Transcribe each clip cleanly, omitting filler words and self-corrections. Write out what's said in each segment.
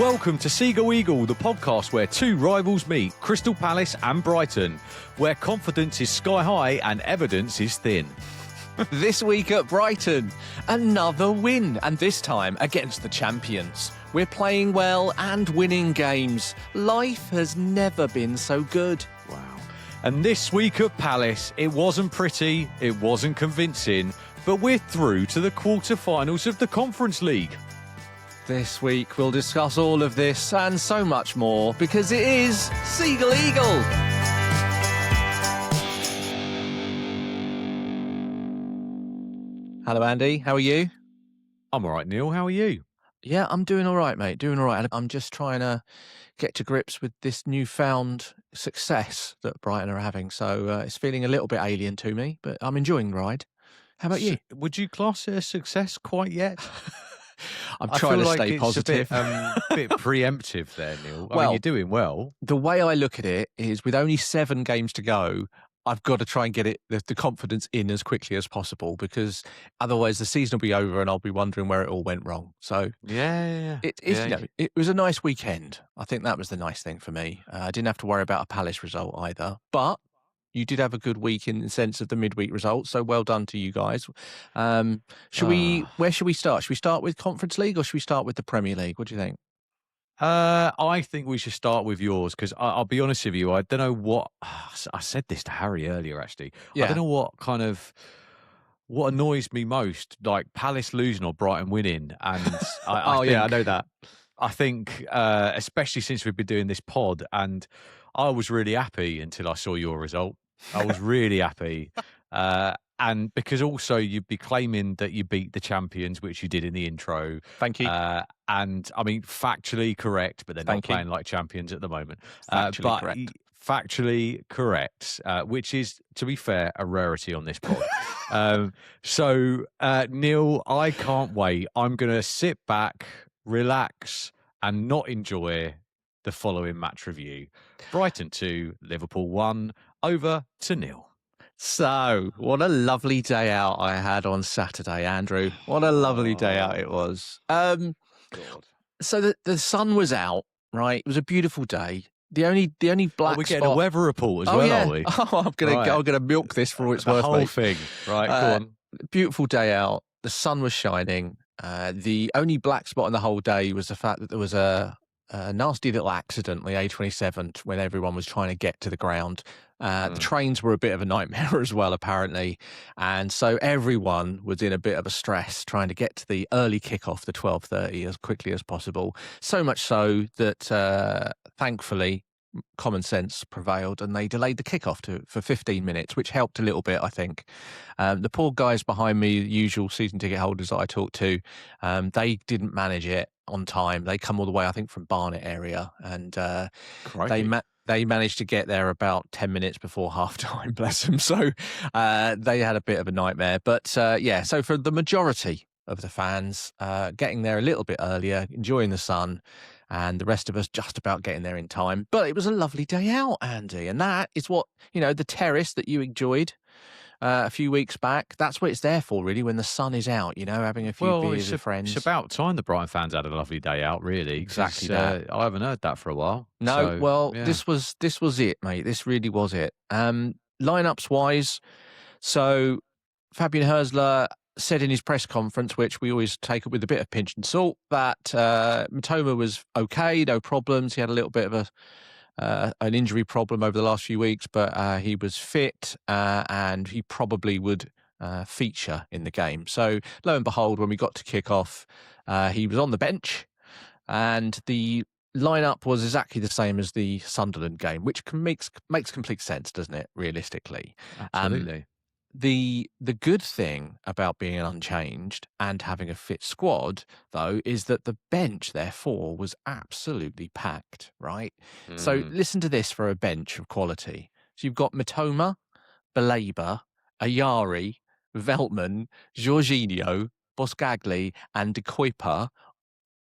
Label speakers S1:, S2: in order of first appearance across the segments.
S1: Welcome to Seagull Eagle, the podcast where two rivals meet, Crystal Palace and Brighton, where confidence is sky high and evidence is thin.
S2: This week at Brighton, another win, and this time against the champions. We're playing well and winning games. Life has never been so good.
S1: Wow. And this week at Palace, it wasn't pretty, it wasn't convincing, but we're through to the quarter-finals of the Conference League.
S2: This week we'll discuss all of this and so much more because it is Seagull Eagle. Hello, Andy. How are you?
S1: I'm all right, Neil. How are you?
S2: Yeah, I'm doing all right, mate. Doing all right. I'm just trying to get to grips with this newfound success that Brighton are having. So it's feeling a little bit alien to me, but I'm enjoying the ride. How about you?
S1: Would you class it a success quite yet?
S2: I'm trying to stay positive.
S1: A bit preemptive there, Neil. I
S2: Well,
S1: mean, you're doing well.
S2: The way I look at it is with only 7 games to go, I've got to try and get the confidence in as quickly as possible because otherwise the season will be over and I'll be wondering where it all went wrong. So
S1: Yeah.
S2: it was a nice weekend. I think that was the nice thing for me. I didn't have to worry about a Palace result either, but you did have a good week in the sense of the midweek results. So well done to you guys. Where should we start? Should we start with Conference League or should we start with the Premier League? What do you think?
S1: I think we should start with yours because I'll be honest with you. I don't know what I said this to Harry earlier. Actually,
S2: Yeah.
S1: I don't know what annoys me most, like Palace losing or Brighton winning. And
S2: I know that.
S1: I think, especially since we've been doing this pod, and I was really happy until I saw your result. I was really happy. And because also you'd be claiming that you beat the champions, which you did in the intro.
S2: Thank you.
S1: And I mean, factually correct, but they're not playing like champions at the moment.
S2: Factually correct.
S1: Factually correct, which is, to be fair, a rarity on this pod. So, Neil, I can't wait. I'm going to sit back, relax, and not enjoy the following match review. Brighton 2, Liverpool 1, over to Neil.
S2: So, what a lovely day out I had on Saturday, Andrew. What a lovely day out it was. So the sun was out, right? It was a beautiful day. The only black
S1: we're
S2: spot.
S1: getting a weather report as well,
S2: yeah.
S1: are we?
S2: I'm gonna milk this for all it's
S1: the
S2: worth,
S1: whole
S2: mate.
S1: thing. Right, go on.
S2: Beautiful day out. The sun was shining. The only black spot in the whole day was the fact that there was a nasty little accident on the A27 when everyone was trying to get to the ground. The trains were a bit of a nightmare as well, apparently. And so everyone was in a bit of a stress trying to get to the early kickoff, the 12:30, as quickly as possible. So much so that, thankfully, common sense prevailed and they delayed the kickoff for 15 minutes, which helped a little bit, I think. The poor guys behind me, the usual season ticket holders that I talked to, they didn't manage it on time. They come all the way, I think, from Barnet area, and they managed to get there about 10 minutes before half time, bless them. So they had a bit of a nightmare. But so for the majority of the fans, getting there a little bit earlier, enjoying the sun, and the rest of us just about getting there in time. But it was a lovely day out, Andy. And that is what, the terrace that you enjoyed a few weeks back, that's what it's there for, really, when the sun is out, having a few beers with friends.
S1: It's about time the Brighton fans had a lovely day out, really.
S2: Exactly that.
S1: I haven't heard that for a while.
S2: No, This was it, mate. This really was it. Lineups wise, so Fabian Hrzler said in his press conference, which we always take it with a bit of pinch and salt, that Mitoma was okay, no problems. He had a little bit of an injury problem over the last few weeks, but he was fit and he probably would feature in the game. So lo and behold, when we got to kick off, he was on the bench and the lineup was exactly the same as the Sunderland game, which makes complete sense, doesn't it, realistically?
S1: Absolutely.
S2: The good thing about being unchanged and having a fit squad, though, is that the bench, therefore, was absolutely packed, right? So listen to this for a bench of quality. So you've got Mitoma, Baleba, Ayari, Veltman, Jorginho, Boscagli, and De Kuiper,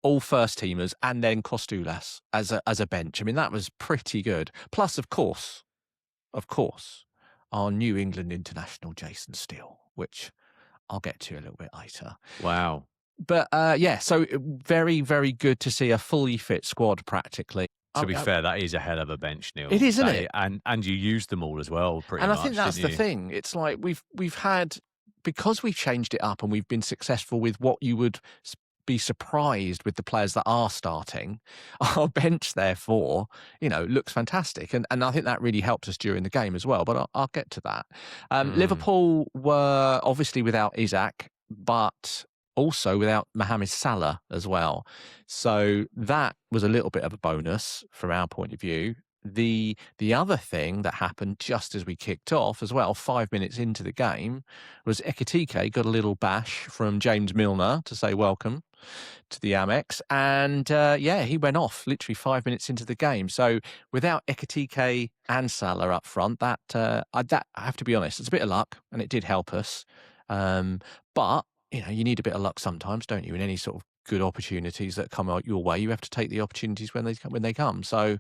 S2: all first teamers, and then Kostulas as a bench. I mean, that was pretty good. Plus, of course, our New England international Jason Steele, which I'll get to a little bit later.
S1: Wow.
S2: But so very, very good to see a fully fit squad practically.
S1: To be fair, that is a hell of a bench, Neil.
S2: It is, isn't it?
S1: And you used them all as well, pretty
S2: and
S1: much.
S2: I think that's the
S1: you?
S2: thing. It's like we've had, because we've changed it up and we've been successful with what you would be surprised with the players that are starting. Our bench, therefore, looks fantastic, and I think that really helped us during the game as well. But I'll get to that. Liverpool were obviously without Isaac, but also without Mohamed Salah as well. So that was a little bit of a bonus from our point of view. The other thing that happened just as we kicked off as well, 5 minutes into the game, was Ekitike got a little bash from James Milner to say welcome to the Amex. And he went off literally 5 minutes into the game. So without Ekitike and Salah up front, that I have to be honest, it's a bit of luck, and it did help us. But you need a bit of luck sometimes, don't you? In any sort of good opportunities that come out your way, you have to take the opportunities when they come. So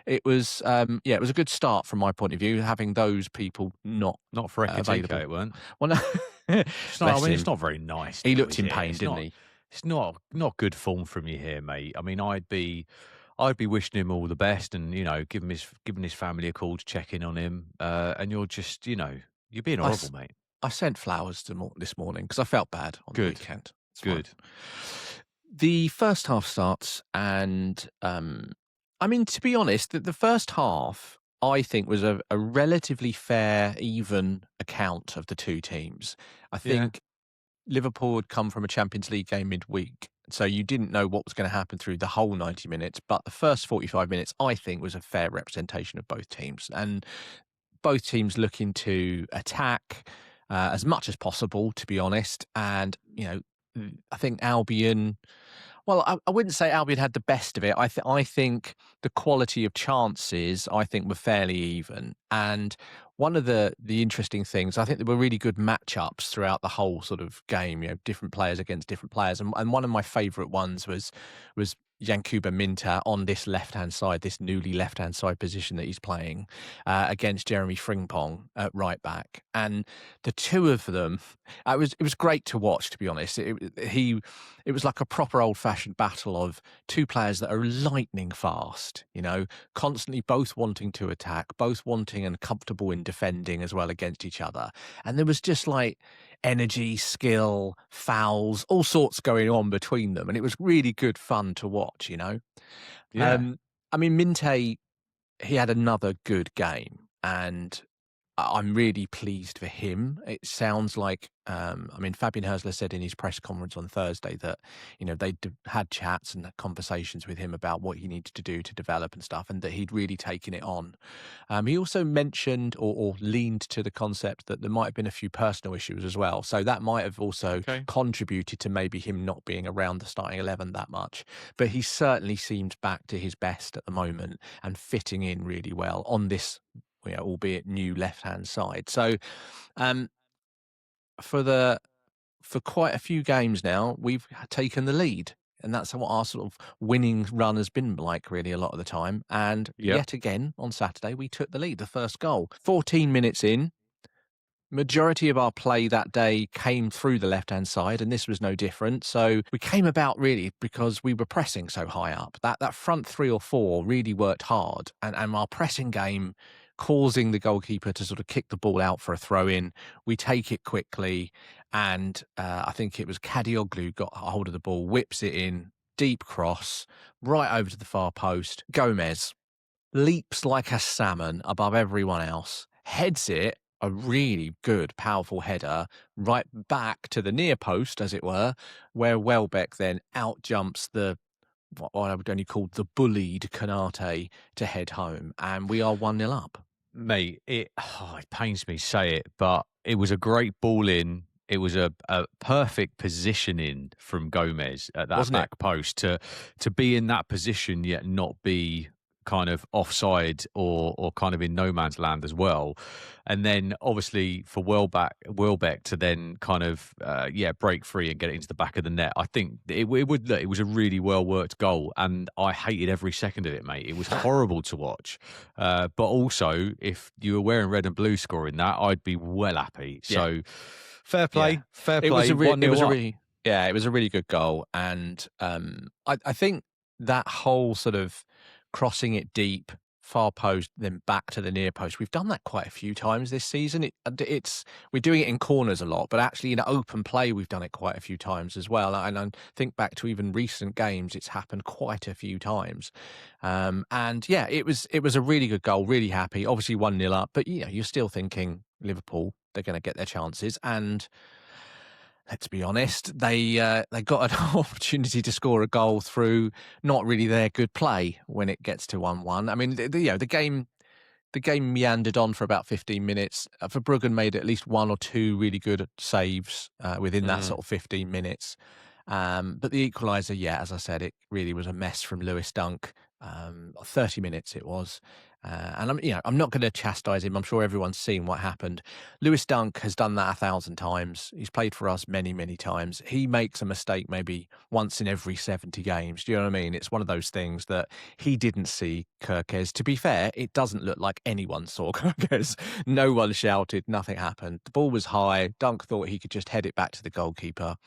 S2: it was it was a good start from my point of view, having those people not
S1: for Ekitike,
S2: available.
S1: it weren't.
S2: Well, no,
S1: it's not very nice.
S2: He looked in pain, didn't he?
S1: It's not good form from you here, mate. I mean, I'd be wishing him all the best, and giving his family a call to check in on him. And you're just, you're being horrible, mate.
S2: I sent flowers this morning because I felt bad on the weekend. It's
S1: good.
S2: Fine. The first half starts, and I mean, to be honest, the first half I think was a relatively fair, even account of the two teams. I think Liverpool had come from a Champions League game midweek, so you didn't know what was going to happen through the whole 90 minutes. But the first 45 minutes, I think, was a fair representation of both teams, and both teams looking to attack as much as possible, to be honest. And I think Albion. Well, I wouldn't say Albion had the best of it. I think the quality of chances, were fairly even. And one of the interesting things, I think there were really good matchups throughout the whole sort of game. Different players against different players, and one of my favourite ones was Yankuba Minta on this left-hand side, this newly left-hand side position that he's playing against Jeremy Frimpong at right back. And the two of them, it was great to watch, to be honest. It was like a proper old-fashioned battle of two players that are lightning fast, constantly both wanting to attack, both wanting and comfortable in defending as well against each other. And there was just like energy, skill, fouls, all sorts going on between them. And it was really good fun to watch, Yeah. I mean, Minte, he had another good game, and I'm really pleased for him. It sounds like, Fabian Hurstler said in his press conference on Thursday that, they'd had chats and conversations with him about what he needed to do to develop and stuff, and that he'd really taken it on. He also mentioned or leaned to the concept that there might have been a few personal issues as well. So that might have also contributed to maybe him not being around the starting 11 that much. But he certainly seemed back to his best at the moment and fitting in really well on this, albeit new left-hand side. So for quite a few games now, we've taken the lead. And that's what our sort of winning run has been like, really, a lot of the time. And yet again, on Saturday, we took the lead, the first goal. 14 minutes in, majority of our play that day came through the left-hand side, and this was no different. So we came about really because we were pressing so high up. That front three or four really worked hard, and our pressing game causing the goalkeeper to sort of kick the ball out for a throw-in. We take it quickly, and I think it was Kadioglu got a hold of the ball, whips it in, deep cross, right over to the far post. Gomez leaps like a salmon above everyone else, heads it, a really good, powerful header, right back to the near post, as it were, where Welbeck then outjumps what I would only call the bullied Konate to head home, and we are 1-0 up.
S1: Mate, it pains me to say it, but it was a great ball in. It was a perfect positioning from Gomez at that
S2: Wasn't
S1: back post to be in that position yet not be kind of offside or kind of in no man's land as well. And then obviously for Welbeck to then kind of break free and get it into the back of the net. I think it was a really well worked goal, and I hated every second of it, mate. It was horrible to watch. But also, if you were wearing red and blue scoring that, I'd be well happy. So fair play, fair play.
S2: It was a Yeah, it was a really good goal. And I think that whole sort of crossing it deep, far post, then back to the near post, we've done that quite a few times this season. We're doing it in corners a lot, but actually in open play, we've done it quite a few times as well. And I think back to even recent games, it's happened quite a few times. And yeah, it was a really good goal, really happy. Obviously 1-0 up, but you're still thinking Liverpool, they're going to get their chances. And let's be honest, they got an opportunity to score a goal through not really their good play when it gets to 1-1. I mean, the game meandered on for about 15 minutes. Verbruggen made at least one or two really good saves within that sort of 15 minutes. But the equaliser, yeah, as I said, it really was a mess from Lewis Dunk. 30 minutes it was. And I'm not going to chastise him. I'm sure everyone's seen what happened. Lewis Dunk has done that 1,000 times. He's played for us many, many times. He makes a mistake maybe once in every 70 games. Do you know what I mean? It's one of those things that he didn't see Kirkes. To be fair, it doesn't look like anyone saw Kirkes. No one shouted. Nothing happened. The ball was high. Dunk thought he could just head it back to the goalkeeper.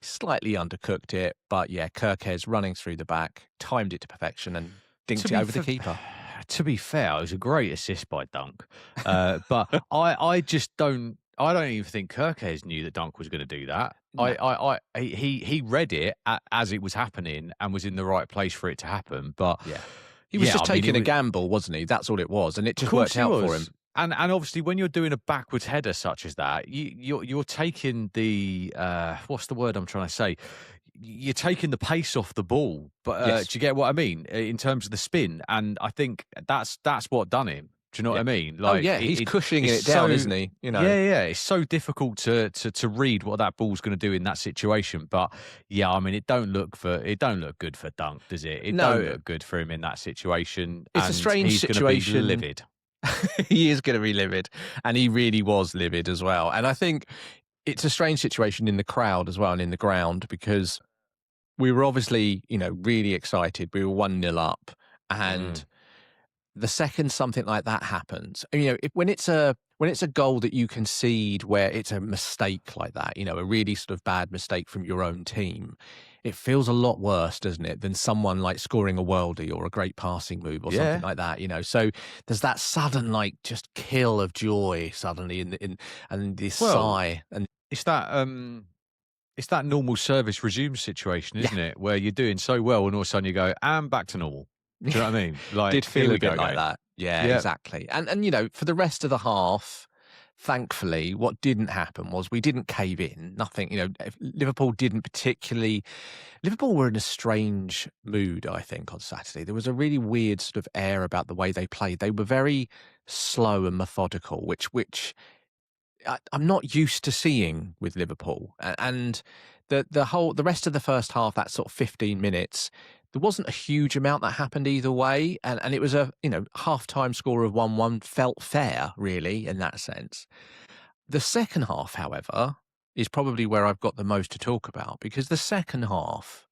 S2: Slightly undercooked it, but yeah, Kirkes running through the back, timed it to perfection and dinked it over the keeper.
S1: To be fair, it was a great assist by Dunk, but I just don't. I don't even think Kirkes knew that Dunk was going to do that.
S2: No.
S1: He read it as it was happening and was in the right place for it to happen. But
S2: yeah, he was just taking a gamble, wasn't he? That's all it was, and it just worked out for him.
S1: And obviously, when you're doing a backwards header such as that, you're taking the what's the word I'm trying to say? You're taking the pace off the ball. But
S2: yes.
S1: Do you get what I mean in terms of the spin? And I think that's what done him. Do you know what I mean?
S2: Like, he's cushioning it down, isn't he?
S1: Yeah. It's so difficult to read what that ball's going to do in that situation. But yeah, I mean, it don't look good for Dunk, does it? It don't look good for him in that situation.
S2: It's a strange situation.
S1: He's going to be livid.
S2: He is going to be livid, and he really was livid as well. And I think it's a strange situation in the crowd as well and in the ground, because we were obviously, really excited. We were 1-0 up, and the second something like that happens, when it's a goal that you concede where it's a mistake like that, a really sort of bad mistake from your own team, it feels a lot worse, doesn't it, than someone like scoring a worldie or a great passing move or something like that, So there's that sudden just kill of joy suddenly and this sigh, and
S1: it's that normal service resume situation, isn't it, where you're doing so well and all of a sudden you go, and back to normal. Do you know what I mean? Like,
S2: did feel a bit like that. Yeah, exactly. And for the rest of the half, thankfully, what didn't happen was we didn't cave in. Nothing, Liverpool didn't particularly. Liverpool were in a strange mood, I think, on Saturday. There was a really weird sort of air about the way they played. They were very slow and methodical, which I'm not used to seeing with Liverpool. And the rest of the first half, that sort of 15 minutes, there wasn't a huge amount that happened either way. And it was a, half-time score of 1-1 felt fair, really, in that sense. The second half, however, is probably where I've got the most to talk about, because the second half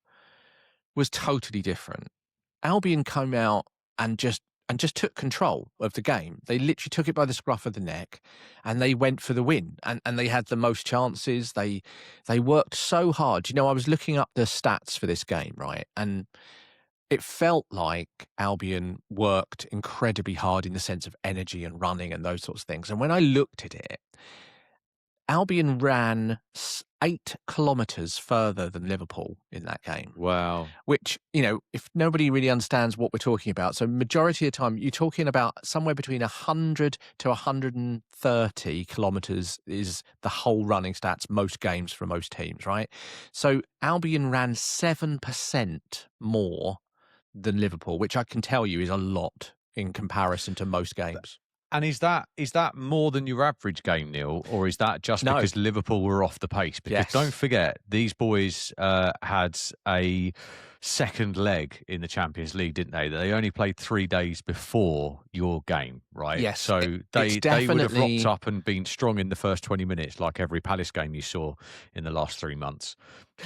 S2: was totally different. Albion came out and just took control of the game. They literally took it by the scruff of the neck and they went for the win. And they had the most chances. They worked so hard. I was looking up the stats for this game, right? And it felt like Albion worked incredibly hard in the sense of energy and running and those sorts of things. And when I looked at it, Albion ran 8 kilometres further than Liverpool in that game.
S1: Wow.
S2: Which, if nobody really understands what we're talking about, so majority of the time, you're talking about somewhere between 100 to 130 kilometres is the whole running stats, most games for most teams, right? So Albion ran 7% more than Liverpool, which I can tell you is a lot in comparison to most games.
S1: And is that more than your average game, Neil, or is that just because Liverpool were off the pace? Because don't forget, these boys had a second leg in the Champions League, didn't they? They only played 3 days before your game, right?
S2: Yes,
S1: So
S2: it's
S1: they would have rocked
S2: definitely.
S1: up and been strong in the first 20 minutes, like every Palace game you saw in the last 3 months,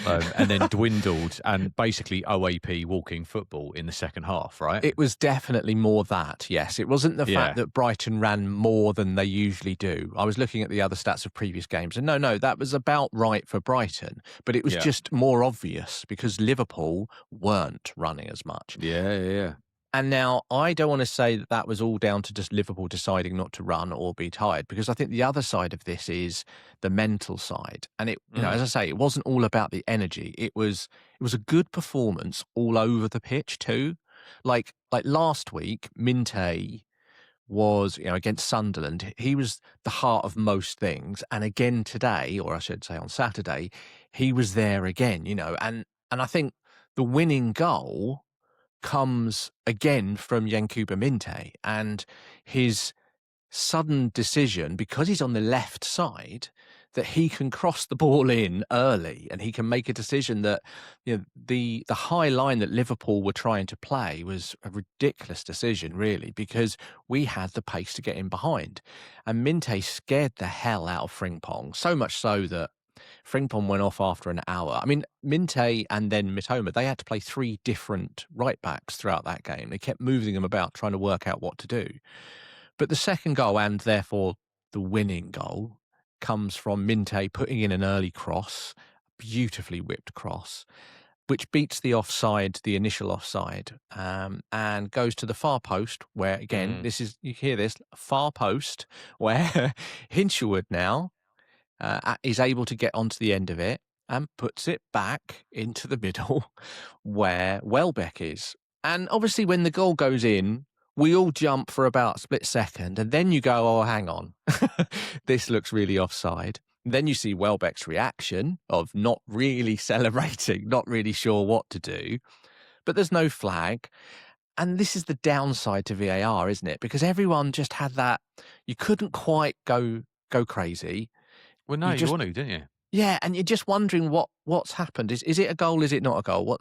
S1: and then dwindled and basically OAP walking football in the second half, right?
S2: It was definitely more that, yes. It wasn't the
S1: Yeah.
S2: fact that Brighton ran more than they usually do. I was looking at the other stats of previous games, and no, that was about right for Brighton. But it was
S1: Yeah.
S2: just more obvious because Liverpool weren't running as much.
S1: Yeah.
S2: And now I don't want to say that that was all down to just Liverpool deciding not to run or be tired, because I think the other side of this is the mental side. And it, as I say, it wasn't all about the energy. It was a good performance all over the pitch too. Like last week, Minte was, against Sunderland. He was the heart of most things. And again today, or I should say on Saturday, he was there again, and I think the winning goal comes again from Yankuba Minte and his sudden decision, because he's on the left side, that he can cross the ball in early and he can make a decision that the high line that Liverpool were trying to play was a ridiculous decision, really, because we had the pace to get in behind. And Minte scared the hell out of Frimpong, so much so that Frimpong went off after an hour. I mean, Minte and then Mitoma, they had to play 3 different right backs throughout that game. They kept moving them about, trying to work out what to do. But the second goal, and therefore the winning goal, comes from Minte putting in an early cross, beautifully whipped cross, which beats the offside, the initial offside, and goes to the far post where, again, you hear this, far post, where Hinshelwood now is able to get onto the end of it and puts it back into the middle where Welbeck is. And obviously when the goal goes in, we all jump for about a split second, and then you go, oh, hang on, this looks really offside. And then you see Welbeck's reaction of not really celebrating, not really sure what to do, but there's no flag. And this is the downside to VAR, isn't it? Because everyone just had that, you couldn't quite go crazy.
S1: Well, no, you want to, didn't you?
S2: Yeah, and you're just wondering what's happened. Is it a goal? Is it not a goal?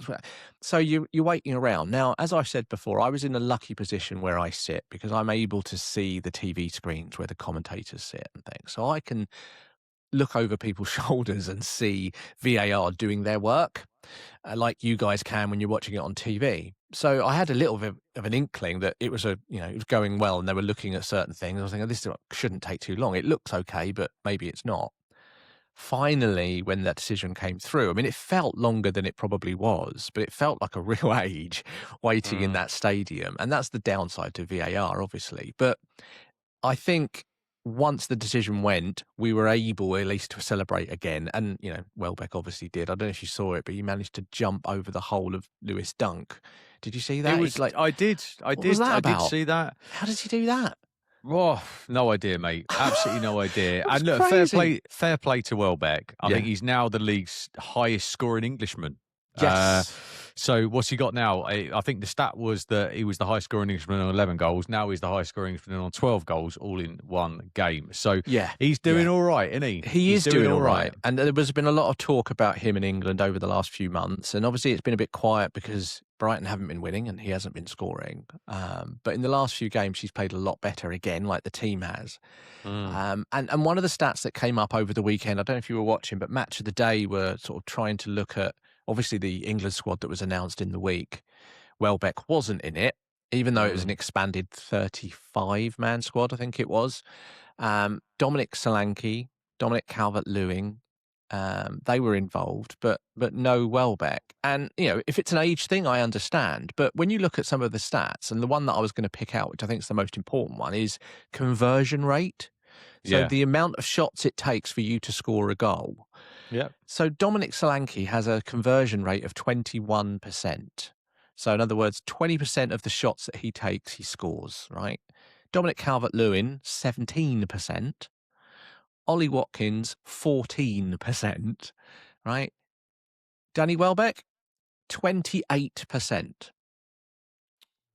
S2: So you're waiting around. Now, as I said before, I was in a lucky position where I sit because I'm able to see the TV screens where the commentators sit and things. So I can look over people's shoulders and see VAR doing their work, like you guys can when you're watching it on TV. So I had a little bit of an inkling that it was it was going well, and they were looking at certain things. I was thinking, this shouldn't take too long. It looks okay, but maybe it's not. Finally, when that decision came through, I mean, it felt longer than it probably was, but it felt like a real age waiting in that stadium. And that's the downside to VAR, obviously. But I think once the decision went, we were able at least to celebrate again. And, Welbeck obviously did. I don't know if you saw it, but he managed to jump over the whole of Lewis Dunk. Did you see that?
S1: It was like I did. I did see that.
S2: How does he do that?
S1: Oh, no idea, mate. Absolutely no idea. And look,
S2: crazy.
S1: fair play to Welbeck. I think he's now the league's highest scoring Englishman.
S2: Yes.
S1: So what's he got now? I think the stat was that he was the highest scoring Englishman on 11 goals. Now he's the highest scoring Englishman on 12 goals, all in one game. So he's doing all right, isn't he?
S2: He's doing all right. And there's been a lot of talk about him in England over the last few months. And obviously it's been a bit quiet because Brighton haven't been winning and he hasn't been scoring. But in the last few games, he's played a lot better again, like the team has. And one of the stats that came up over the weekend, I don't know if you were watching, but Match of the Day were sort of trying to look at, obviously, the England squad that was announced in the week. Welbeck wasn't in it, even though it was an expanded 35-man squad, I think it was. Dominic Solanke, Dominic Calvert-Lewin, they were involved, but no Welbeck. And, if it's an age thing, I understand. But when you look at some of the stats, and the one that I was going to pick out, which I think is the most important one, is conversion rate. So the amount of shots it takes for you to score a goal.
S1: Yeah.
S2: So Dominic Solanke has a conversion rate of 21%. So in other words, 20% of the shots that he takes, he scores, right? Dominic Calvert-Lewin, 17%. Ollie Watkins, 14%, right? Danny Welbeck, 28%.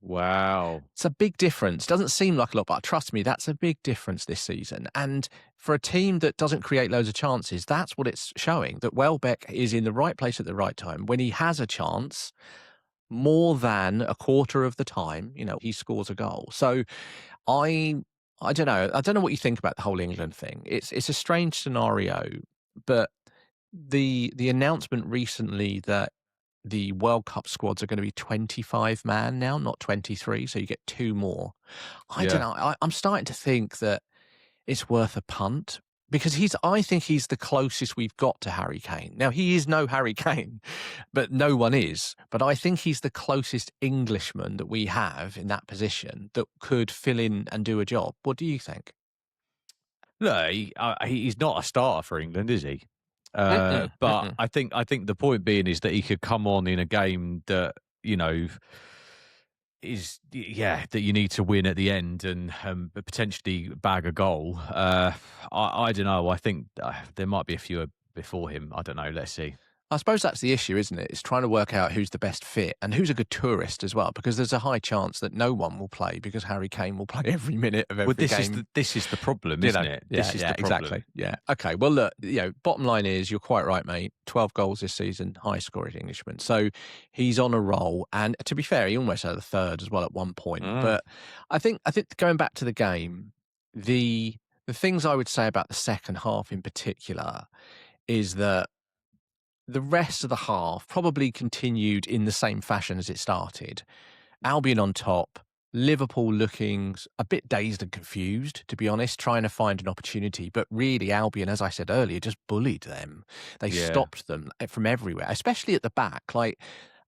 S1: Wow.
S2: It's a big difference. Doesn't seem like a lot, but trust me, that's a big difference this season. And for a team that doesn't create loads of chances, that's what it's showing, that Welbeck is in the right place at the right time. When he has a chance, more than a quarter of the time, he scores a goal. So I I don't know. I don't know what you think about the whole England thing. It's a strange scenario, but the announcement recently that the World Cup squads are going to be 25 man now, not 23, so you get two more. I don't
S1: Yeah.
S2: know. I'm starting to think that it's worth a punt because I think he's the closest we've got to Harry Kane. Now, he is no Harry Kane, but no one is. But I think he's the closest Englishman that we have in that position that could fill in and do a job. What do you think?
S1: No, he's not a starter for England, is he?
S2: Mm-mm,
S1: But
S2: mm-mm.
S1: I think the point being is that he could come on in a game that you know that you need to win at the end and potentially bag a goal. I don't know. I think there might be a few before him. I don't know. Let's see.
S2: I suppose that's the issue, isn't it? It's trying to work out who's the best fit and who's a good tourist as well, because there's a high chance that no one will play because Harry Kane will play every minute of
S1: Well,
S2: every game.
S1: this is the problem, isn't it?
S2: Yeah,
S1: This is
S2: yeah,
S1: the problem.
S2: exactly. Yeah. Okay. Well, look, bottom line is you're quite right, mate. 12 goals this season, highest scoring Englishman. So he's on a roll. And to be fair, he almost had a third as well at one point.
S1: Mm.
S2: But I think going back to the game, the things I would say about the second half in particular is that the rest of the half probably continued in the same fashion as it started. Albion on top, Liverpool looking a bit dazed and confused, to be honest, trying to find an opportunity. But really, Albion, as I said earlier, just bullied them. They
S1: Yeah.
S2: stopped them from everywhere, especially at the back. Like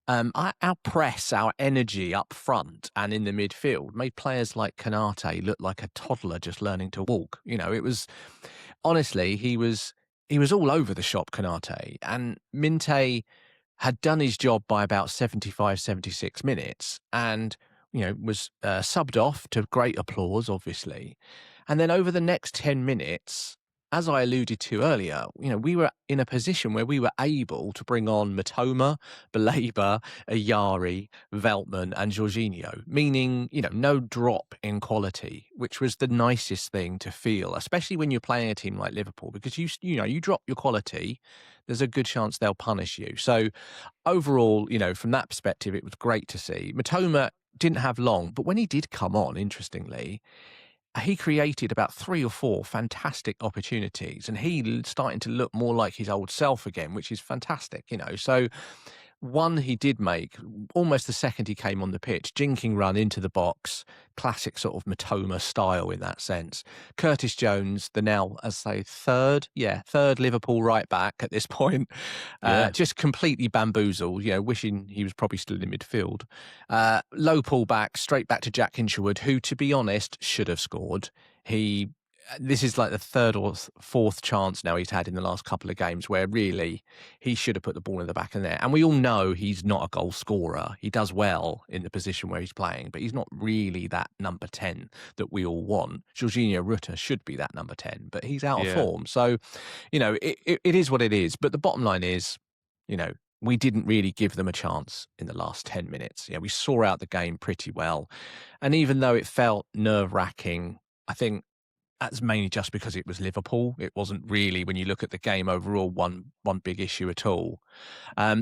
S2: our press, our energy up front and in the midfield made players like Kanate look like a toddler just learning to walk. It was honestly, he was all over the shop, Kanate, and Minte had done his job by about 75, 76 minutes and, was subbed off to great applause, obviously. And then over the next 10 minutes, as I alluded to earlier, we were in a position where we were able to bring on Matoma, Baleba, Ayari, Veltman, and Jorginho, meaning, no drop in quality, which was the nicest thing to feel, especially when you're playing a team like Liverpool, because you drop your quality, there's a good chance they'll punish you. So overall, from that perspective, it was great to see. Matoma didn't have long, but when he did come on, interestingly, he created about 3 or 4 fantastic opportunities and starting to look more like his old self again, which is fantastic, So one he did make almost the second he came on the pitch, jinking run into the box, classic sort of Matoma style in that sense. Curtis Jones, the now, as I say, third Liverpool right back at this point,
S1: Yeah.
S2: just completely bamboozled, wishing he was probably still in midfield. Low pull back, straight back to Jack Hinshelwood, who, to be honest, should have scored. This is like the third or fourth chance now he's had in the last couple of games where really he should have put the ball in the back of the net. And we all know he's not a goal scorer. He does well in the position where he's playing, but he's not really that number 10 that we all want. Jorginho Rutter should be that number 10, but he's out of
S1: Yeah.
S2: form. So, it is what it is. But the bottom line is, we didn't really give them a chance in the last 10 minutes. We saw out the game pretty well. And even though it felt nerve-wracking, I think that's mainly just because it was Liverpool. It wasn't really, when you look at the game overall, one big issue at all.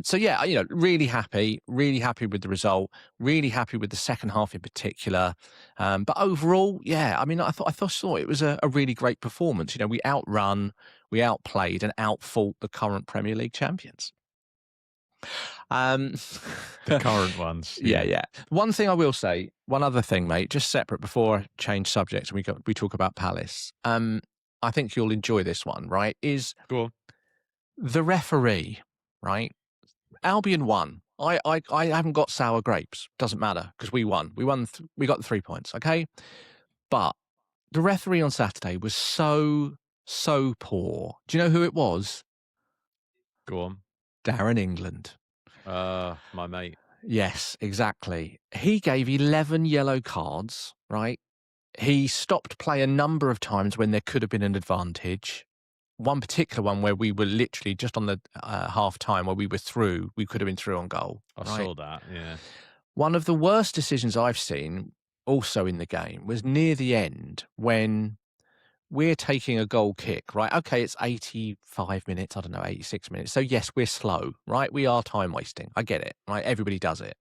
S2: So yeah, really happy with the result. Really happy with the second half in particular. But overall, yeah, I thought it was a really great performance. We outrun, we outplayed, and outfought the current Premier League champions.
S1: The current ones.
S2: Yeah. One thing I will say, one other thing, mate, just separate before I change subjects and we talk about Palace. I think you'll enjoy this one, right? Is
S1: Go on.
S2: the referee, right? Albion won. I haven't got sour grapes. Doesn't matter because we won. We got the 3 points, okay? But the referee on Saturday was so poor. Do you know who it was?
S1: Go on.
S2: Darren England.
S1: My mate.
S2: Yes, exactly. He gave 11 yellow cards, right? He stopped play a number of times when there could have been an advantage. One particular one where we were literally just on the half time where we were through, we could have been through on goal.
S1: I
S2: right?
S1: saw that, yeah.
S2: One of the worst decisions I've seen also in the game was near the end when we're taking a goal kick, right? Okay, it's 85 minutes, I don't know, 86 minutes. So yes, we're slow, right? We are time wasting. I get it, right? Everybody does it.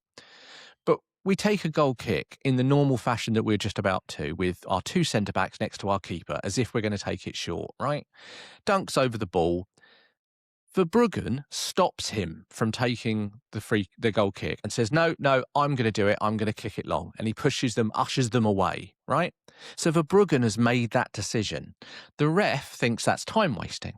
S2: we take a goal kick in the normal fashion that we're just about to, with our 2 centre-backs next to our keeper, as if we're going to take it short, right? Dunks over the ball. Verbruggen stops him from taking the goal kick and says, no, I'm going to do it. I'm going to kick it long. And he ushers them away, right? So Verbruggen has made that decision. The ref thinks that's time wasting.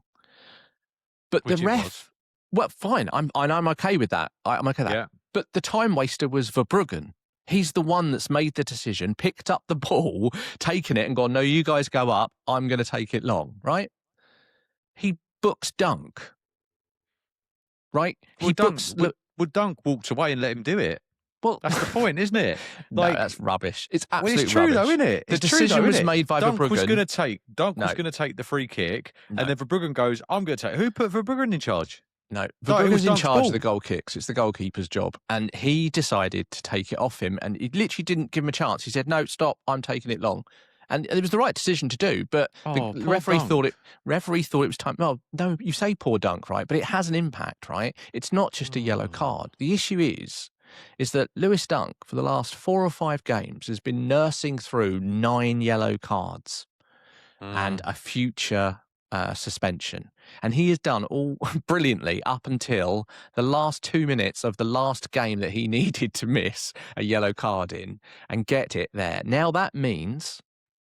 S2: But
S1: Which
S2: the ref, well, fine. I'm okay with that. I'm okay with that.
S1: Yeah.
S2: But the time waster was Verbruggen. He's the one that's made the decision, picked up the ball, taken it and gone, no, you guys go up. I'm going to take it long, right? He books Dunk. Right?
S1: Would Dunk walked away and let him do it?
S2: Well,
S1: that's the point, isn't it?
S2: No, that's rubbish. It's absolutely
S1: it's true,
S2: rubbish.
S1: though, isn't it?
S2: The decision was made by
S1: Dunk
S2: Verbruggen.
S1: was going to take the free kick, and then Verbruggen goes, I'm going to take. Who put Verbruggen in charge?
S2: No, Verbruggen's in charge of the goal kicks. It's the goalkeeper's job. And he decided to take it off him, and he literally didn't give him a chance. He said, no, stop, I'm taking it long. And it was the right decision to do, but the referee thought it was time. Well, no, you say poor Dunk, right? But it has an impact, right? It's not just a yellow card. The issue is that Lewis Dunk, for the last 4 or 5 games, has been nursing through 9 yellow cards and a future suspension. And he has done all brilliantly up until the last 2 minutes of the last game that he needed to miss a yellow card in and get it there. Now that means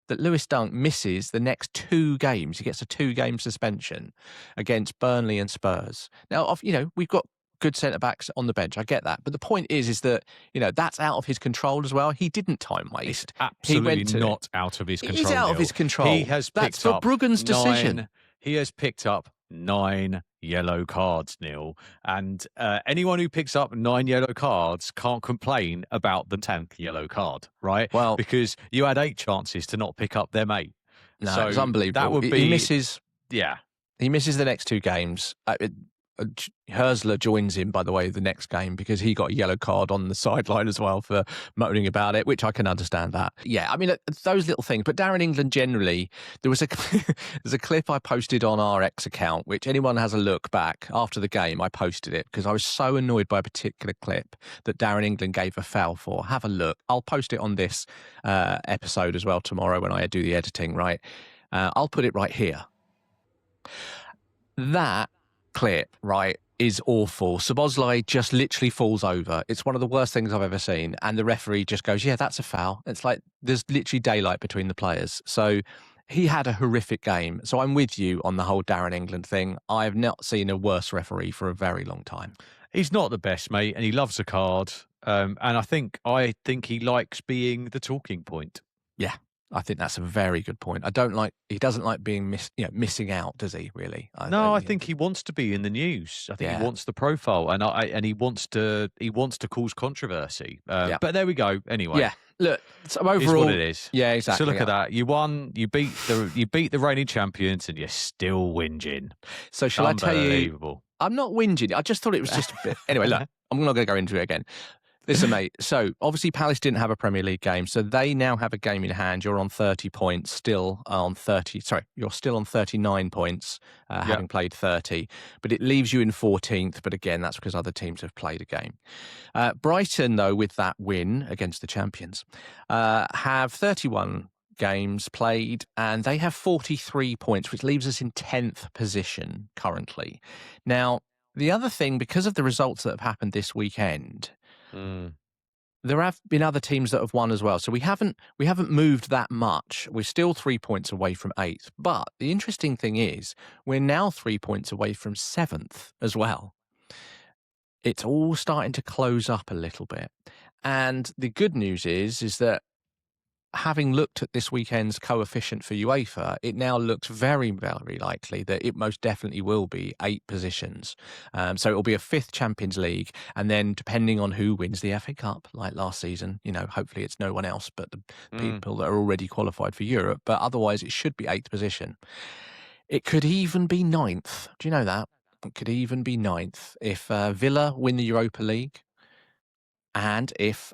S2: that Lewis Dunk misses the next 2 games. He gets a 2-game suspension against Burnley and Spurs. Now, we've got good centre-backs on the bench. I get that. But the point is that, that's out of his control as well. He didn't time waste.
S1: It's absolutely not out of his control.
S2: It is out of his control.
S1: He has picked up
S2: Verbruggen's decision.
S1: He has picked up 9 yellow cards, Neil. And anyone who picks up 9 yellow cards can't complain about the 10th yellow card, right?
S2: Well,
S1: because you had 8 chances to not pick up them 8.
S2: No,
S1: so
S2: it's unbelievable.
S1: That would be,
S2: he misses.
S1: Yeah.
S2: He misses the next 2 games. Herzler joins him, by the way, the next game because he got a yellow card on the sideline as well for moaning about it, which I can understand that. Yeah, I mean, those little things. But Darren England generally, there's a clip I posted on our X account, which anyone has a look back after the game, I posted it because I was so annoyed by a particular clip that Darren England gave a foul for. Have a look. I'll post it on this episode as well tomorrow when I do the editing, right? I'll put it right here. That clip, right, is awful. Szoboszlai just literally falls over. It's one of the worst things I've ever seen. And the referee just goes, yeah, that's a foul. It's like there's literally daylight between the players. So he had a horrific game. So I'm with you on the whole Darren England thing. I have not seen a worse referee for a very long time.
S1: He's not the best, mate, and he loves a card. And I think he likes being the talking point.
S2: Yeah. I think that's a very good point. He doesn't like being missing out, does he, really?
S1: I think he wants to be in the news. I think he wants the profile and he wants to cause controversy. But there we go. Anyway.
S2: Yeah. Look, so overall,
S1: is what it is.
S2: Yeah, exactly.
S1: So look at that. You won, you beat the reigning champions and you're still whinging.
S2: So shall I tell you, I'm not whinging. I just thought it was just a bit. Anyway, look, I'm not going to go into it again. Listen, mate, so obviously Palace didn't have a Premier League game, so they now have a game in hand. You're on 30 points, you're still on 39 points, having played 30, but it leaves you in 14th, but again, that's because other teams have played a game. Brighton, though, with that win against the champions, have 31 games played, and they have 43 points, which leaves us in 10th position currently. Now, the other thing, because of the results that have happened this weekend, there have been other teams that have won as well. So we haven't moved that much. We're still 3 points away from 8th. But the interesting thing is we're now 3 points away from 7th as well. It's all starting to close up a little bit. And the good news is that having looked at this weekend's coefficient for UEFA, it now looks very, very likely that it most definitely will be 8 positions. So it will be a 5th Champions League. And then depending on who wins the FA Cup, like last season, hopefully it's no one else but the people that are already qualified for Europe. But otherwise it should be 8th position. It could even be 9th. Do you know that? It could even be 9th if Villa win the Europa League and if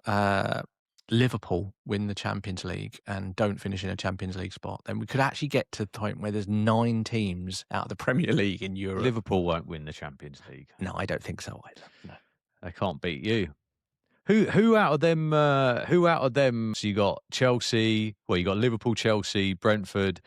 S2: Liverpool win the Champions League and don't finish in a Champions League spot, then we could actually get to the point where there's 9 teams out of the Premier League in Europe.
S1: Liverpool won't win the Champions League.
S2: No, I don't think so either. No.
S1: They can't beat you. Who out of them? Who out of them? So you got Chelsea. Well, you got Liverpool, Chelsea, Brentford,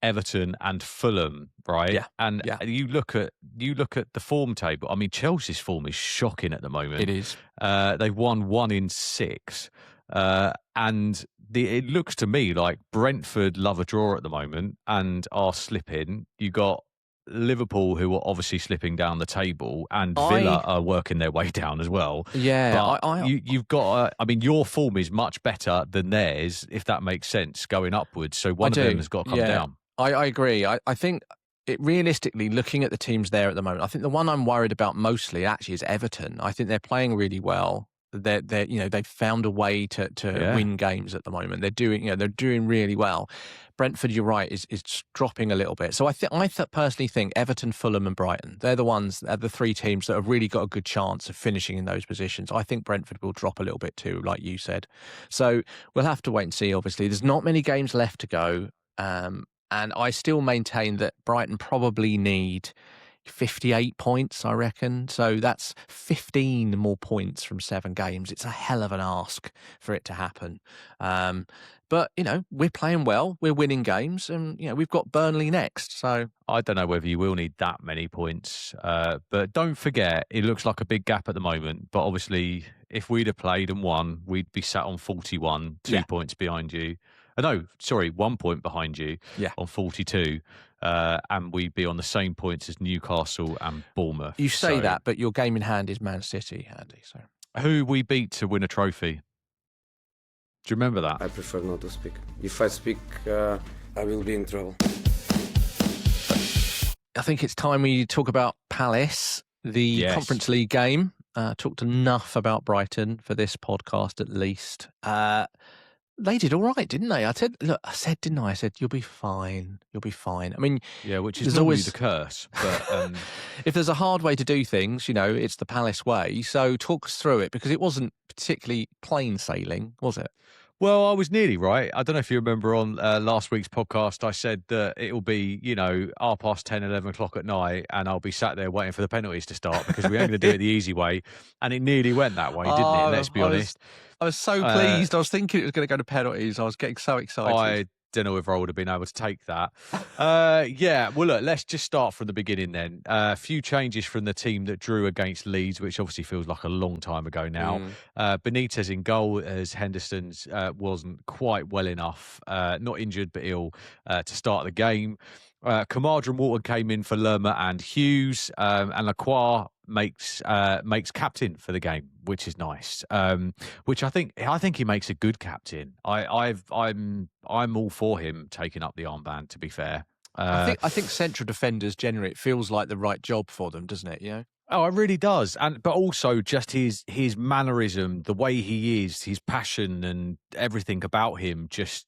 S1: Everton, and Fulham, right?
S2: Yeah,
S1: And
S2: yeah.
S1: you look at the form table. I mean, Chelsea's form is shocking at the moment.
S2: It is.
S1: They've won 1 in 6, and it looks to me like Brentford love a draw at the moment and are slipping. You got Liverpool, who are obviously slipping down the table, and Villa are working their way down as well.
S2: Yeah,
S1: But you've got. I mean, your form is much better than theirs, if that makes sense, going upwards. So one of them has got to come down.
S2: I agree. I think realistically, looking at the teams there at the moment, I think the one I'm worried about mostly actually is Everton. I think they're playing really well. They've found a way to win games at the moment. They're doing really well. Brentford, you're right, is dropping a little bit. So I personally think Everton, Fulham, and Brighton, they're the 3 teams that have really got a good chance of finishing in those positions. I think Brentford will drop a little bit too, like you said. So we'll have to wait and see. Obviously, there's not many games left to go. And I still maintain that Brighton probably need 58 points, I reckon. So that's 15 more points from 7 games. It's a hell of an ask for it to happen. But, we're playing well. We're winning games. And, we've got Burnley next. So
S1: I don't know whether you will need that many points. But don't forget, it looks like a big gap at the moment. But obviously, if we'd have played and won, we'd be sat on 41, 2 points behind you. No, sorry, 1 point behind you on 42. And we'd be on the same points as Newcastle and Bournemouth.
S2: You say that, but your game in hand is Man City, Andy. So
S1: who we beat to win a trophy? Do you remember that?
S3: I prefer not to speak. If I speak, I will be in trouble.
S2: I think it's time we talk about Palace, the Conference League game. Talked enough about Brighton for this podcast, at least. They did all right, didn't they? I said, you'll be fine. You'll be fine. I mean,
S1: which is always the curse. But
S2: if there's a hard way to do things, it's the Palace way. So talk us through it, because it wasn't particularly plain sailing, was it?
S1: Well, I was nearly right. I don't know if you remember on last week's podcast, I said that it'll be, 10:30, 11 o'clock at night, and I'll be sat there waiting for the penalties to start, because we ain't going to do it the easy way. And it nearly went that way, didn't it? Let's be honest.
S2: I was so pleased. I was thinking it was going to go to penalties. I was getting so excited.
S1: I don't know if I would have been able to take that. Well, look, let's just start from the beginning then. A few changes from the team that drew against Leeds, which obviously feels like a long time ago now. Benitez in goal, as Henderson's wasn't quite well enough, not injured but ill, to start the game. Kamara and Walton came in for Lerma and Hughes, and Lacroix makes captain for the game, which is nice. Which I think he makes a good captain. I'm all for him taking up the armband, to be fair.
S2: I think central defenders generally, it feels like the right job for them, doesn't it?
S1: Oh, it really does. But also just his mannerism, the way he is, his passion and everything about him just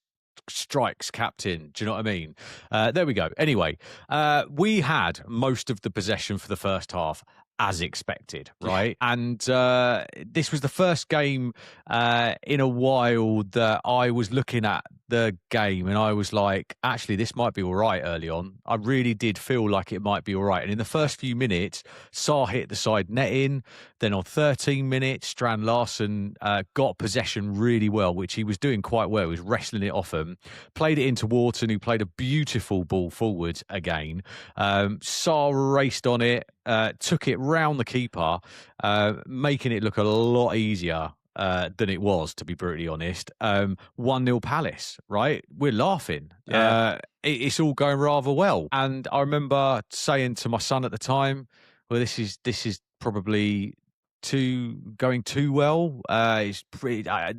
S1: strikes captain. Do you know what I mean? There we go. Anyway, we had most of the possession for the first half, as expected, right? Yeah. And this was the first game in a while that I was looking at the game and I was like, actually, this might be all right early on. I really did feel like it might be all right. And in the first few minutes, Sarr hit the side netting. Then on 13 minutes, Strand Larsen got possession really well, which he was doing quite well. He was wrestling it off him. Played it into Wharton, who played a beautiful ball forward again. Sarr raced on it, took it round the keeper, making it look a lot easier than it was, to be brutally honest. 1-0 Palace, right? We're laughing.
S2: Yeah.
S1: It's all going rather well. And I remember saying to my son at the time, well, this is probably going too well. It's pretty. I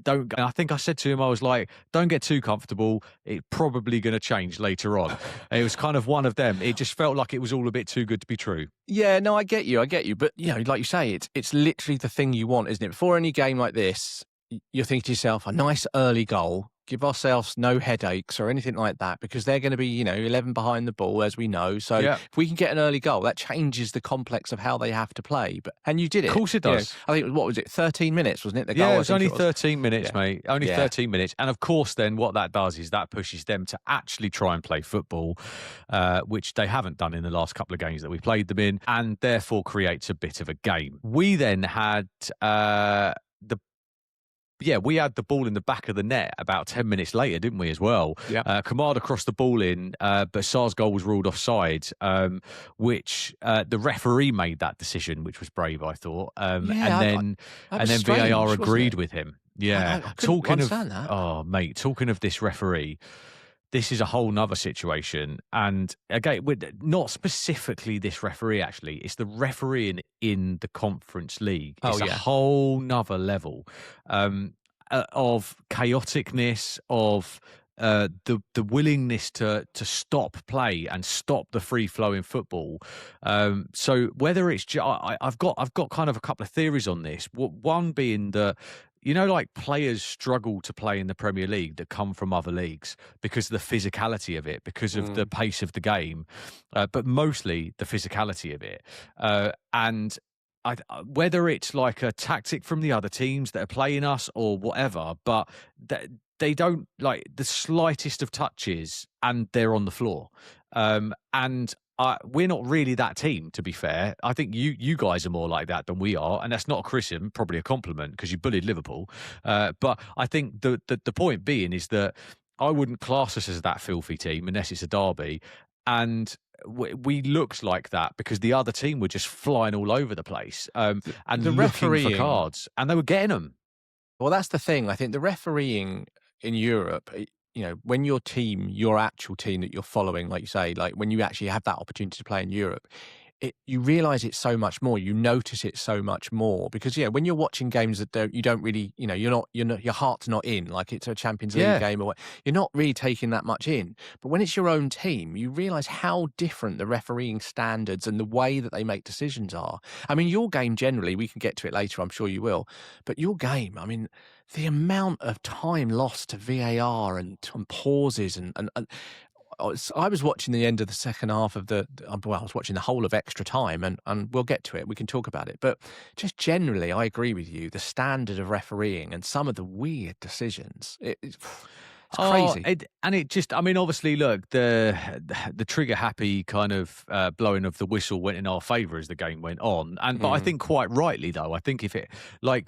S1: think I said to him, I was like, "Don't get too comfortable. It's probably going to change later on." And it was kind of one of them. It just felt like it was all a bit too good to be true.
S2: Yeah, no, I get you. But like you say, it's literally the thing you want, isn't it? Before any game like this, you're thinking to yourself, a nice early goal. Give ourselves no headaches or anything like that, because they're going to be, 11 behind the ball, as we know. So if we can get an early goal, that changes the complex of how they have to play. And you did it.
S1: Of course it does.
S2: I think, what was it, 13 minutes, wasn't it? The goal,
S1: it was only 13 minutes, mate. Only 13 minutes. And of course, then what that does is that pushes them to actually try and play football, which they haven't done in the last couple of games that we played them in, and therefore creates a bit of a game. We then had we had the ball in the back of the net about 10 minutes later, didn't we, as well?
S2: Yeah.
S1: Kamada crossed the ball in, but Sarr's goal was ruled offside, which the referee made that decision, which was brave, I thought. And then VAR agreed with him. Yeah.
S2: I couldn't understand that.
S1: Oh, mate, talking of this referee, this is a whole nother situation. And again, not specifically this referee, actually. It's the refereeing in the Conference League. It's a whole nother level of chaoticness, of the willingness to stop play and stop the free flowing football. So whether it's I've got kind of a couple of theories on this. One being that, like players struggle to play in the Premier League that come from other leagues because of the physicality of it, because of the pace of the game, but mostly the physicality of it. And whether it's like a tactic from the other teams that are playing us or whatever, but they don't like the slightest of touches and they're on the floor. And we're not really that team, to be fair. I think you guys are more like that than we are, and that's not a criticism, probably a compliment because you bullied Liverpool. But I think the point being is that I wouldn't class us as that filthy team unless it's a derby, and we looked like that because the other team were just flying all over the place and
S2: the
S1: looking for cards, and they were getting them.
S2: Well, that's the thing. I think the refereeing in Europe, when your actual team that you're following, like you say, like when you actually have that opportunity to play in Europe, you realise it's so much more. You notice it so much more because when you're watching games that you don't really, your heart's not in, like it's a Champions League game or what, you're not really taking that much in. But when it's your own team, you realise how different the refereeing standards and the way that they make decisions are. I mean, your game generally, we can get to it later, I'm sure you will, but your game, I mean, the amount of time lost to VAR and pauses and I was watching the end of the second half of I was watching the whole of extra time, and we'll get to it. We can talk about it. But just generally, I agree with you. The standard of refereeing and some of the weird decisions, it's crazy.
S1: Obviously, look, the trigger happy kind of blowing of the whistle went in our favour as the game went on, but I think quite rightly though. I think if it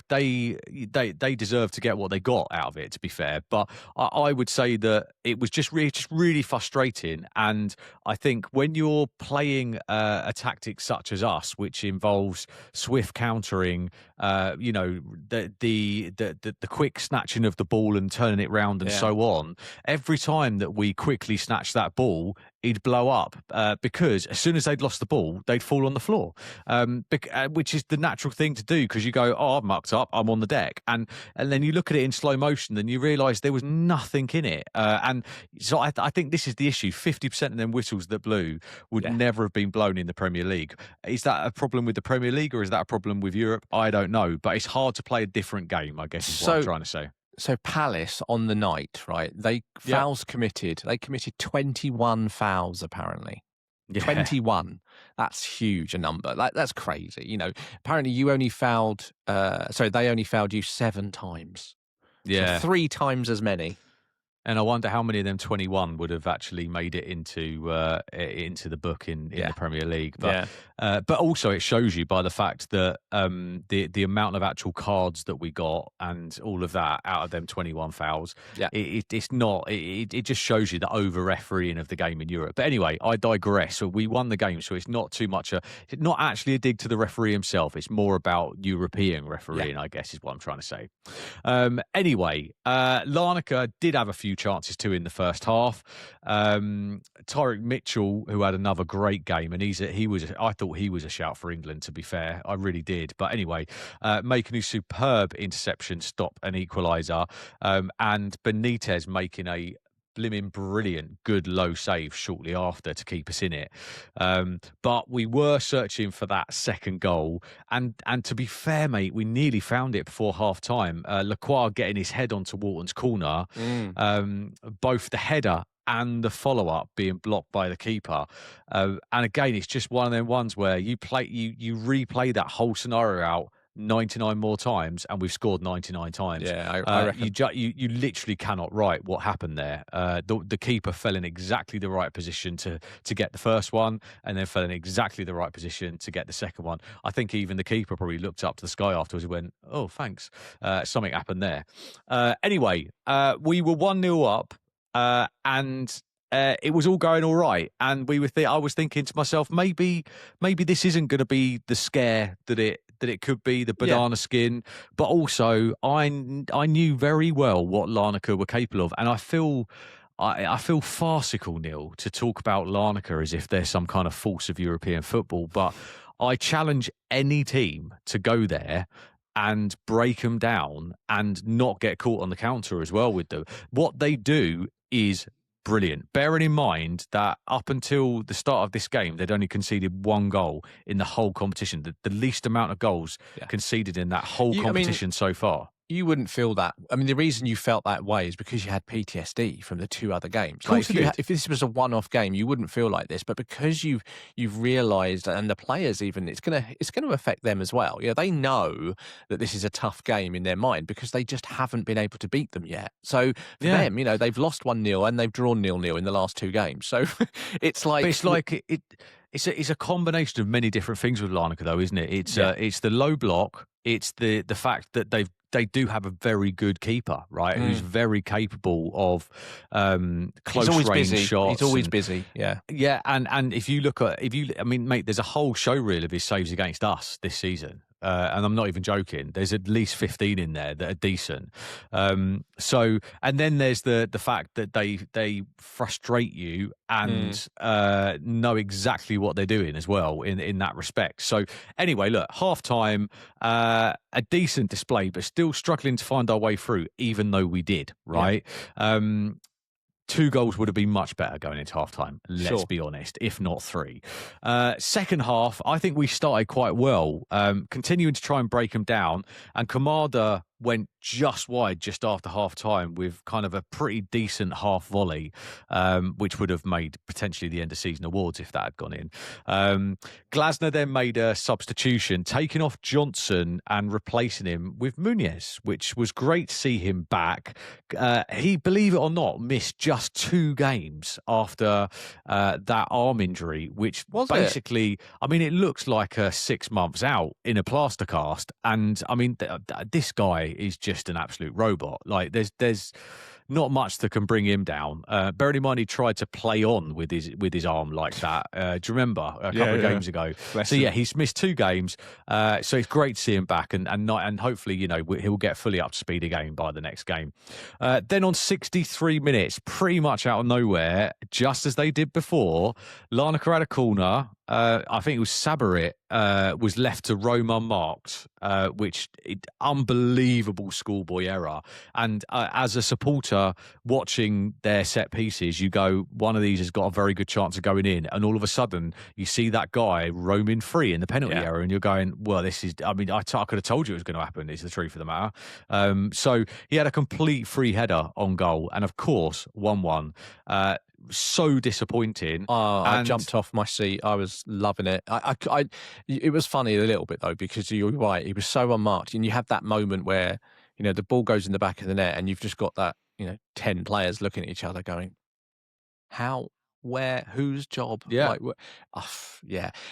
S1: they deserve to get what they got out of it, to be fair. But I would say that it was just really frustrating, and I think when you're playing a tactic such as us, which involves swift countering, the quick snatching of the ball and turning it round and so on. Every time that we quickly snatched that ball, he'd blow up because as soon as they'd lost the ball, they'd fall on the floor, which is the natural thing to do because you go, I've mucked up, I'm on the deck. And then you look at it in slow motion and you realise there was nothing in it. And so I think this is the issue. 50% of them whistles that blew would never have been blown in the Premier League. Is that a problem with the Premier League or is that a problem with Europe? I don't know. But it's hard to play a different game, I guess, is what I'm trying to say.
S2: So Palace on the night, right? They committed 21 fouls apparently. Yeah. 21. That's huge a number. That's crazy. Apparently you only fouled they only fouled you 7 times.
S1: Yeah.
S2: So 3 times as many.
S1: And I wonder how many of them 21 would have actually made it into the book in the Premier League. But also it shows you by the fact that the amount of actual cards that we got and all of that out of them 21 fouls, it's not. It just shows you the over refereeing of the game in Europe. But anyway, I digress. So we won the game, so it's not too much. It's not actually a dig to the referee himself. It's more about European refereeing, I guess, is what I'm trying to say. Anyway, Larnaca did have a few chances too in the first half. Tyrick Mitchell, who had another great game, and I thought he was a shout for England, to be fair. I really did. But anyway, making a superb interception, stop an equaliser, and Benitez making a blimmin' brilliant, good low save shortly after to keep us in it. But we were searching for that second goal. And to be fair, mate, we nearly found it before half time. Lacroix getting his head onto Wharton's corner, both the header and the follow-up being blocked by the keeper. And again, it's just one of them ones where you replay that whole scenario out 99 more times, and we've scored 99 times.
S2: Yeah, I reckon.
S1: You literally cannot write what happened there. The keeper fell in exactly the right position to get the first one, and then fell in exactly the right position to get the second one. I think even the keeper probably looked up to the sky afterwards and went, "Oh, thanks." Something happened there. Anyway, we were 1-0 up, and it was all going all right, and I was thinking to myself, maybe this isn't going to be the scare that it could be, the banana skin. But also, I knew very well what Larnaca were capable of, and I feel farcical, Neil, to talk about Larnaca as if they're some kind of force of European football. But I challenge any team to go there and break them down and not get caught on the counter as well with them. What they do is brilliant. Bearing in mind that up until the start of this game, they'd only conceded 1 goal in the whole competition, the least amount of goals conceded in that whole competition so far.
S2: You wouldn't feel that. I mean, the reason you felt that way is because you had PTSD from the 2 other games.
S1: Of course,
S2: if this was a one-off game, you wouldn't feel like this. But because you've realised, and the players even, it's gonna affect them as well. Yeah, they know that this is a tough game in their mind because they just haven't been able to beat them yet. So for them, they've lost 1-0 and they've drawn 0-0 in the last 2 games. So it's like
S1: it's a combination of many different things with Larnaca, though, isn't it? It's the low block. It's the fact that they do have a very good keeper, right? Who's very capable of close range shots.
S2: He's always busy. Yeah.
S1: And if you look at mate, there's a whole show reel of his saves against us this season. And I'm not even joking. There's at least 15 in there that are decent. So, and then there's the fact that they frustrate you and know exactly what they're doing as well in that respect. So anyway, look, half time, a decent display, but still struggling to find our way through, even though we did, right? Yeah. 2 goals would have been much better going into half-time, let's be honest, if not 3. Second half, I think we started quite well, continuing to try and break them down, and Kamada went just wide just after half-time with kind of a pretty decent half volley, which would have made potentially the end-of-season awards if that had gone in. Glasner then made a substitution, taking off Johnson and replacing him with Muniz, which was great to see him back. He, believe it or not, missed just 2 games after that arm injury, which was basically, it looks like 6 months out in a plaster cast. And this guy is just an absolute robot. Like there's not much that can bring him down. Bearing in mind he tried to play on with his arm like that. Do you remember a couple of games ago? He's missed 2 games. So it's great to see him back, and hopefully he'll get fully up to speed again by the next game. Then on 63 minutes, pretty much out of nowhere, just as they did before, Larnaca had a corner. I think it was Sabarit was left to roam unmarked, which unbelievable schoolboy error. And as a supporter watching their set pieces, you go, one of these has got a very good chance of going in, and all of a sudden you see that guy roaming free in the penalty area, and you're going, well, this is. I could have told you it was going to happen. Is the truth of the matter. So he had a complete free header on goal, and of course 1-1. So disappointing.
S2: I jumped off my seat. I was loving it. It was funny a little bit though, because you're right. He was so unmarked, and you have that moment where the ball goes in the back of the net, and you've just got that 10 players looking at each other, going, "How? Where? Whose job?"
S1: Yeah,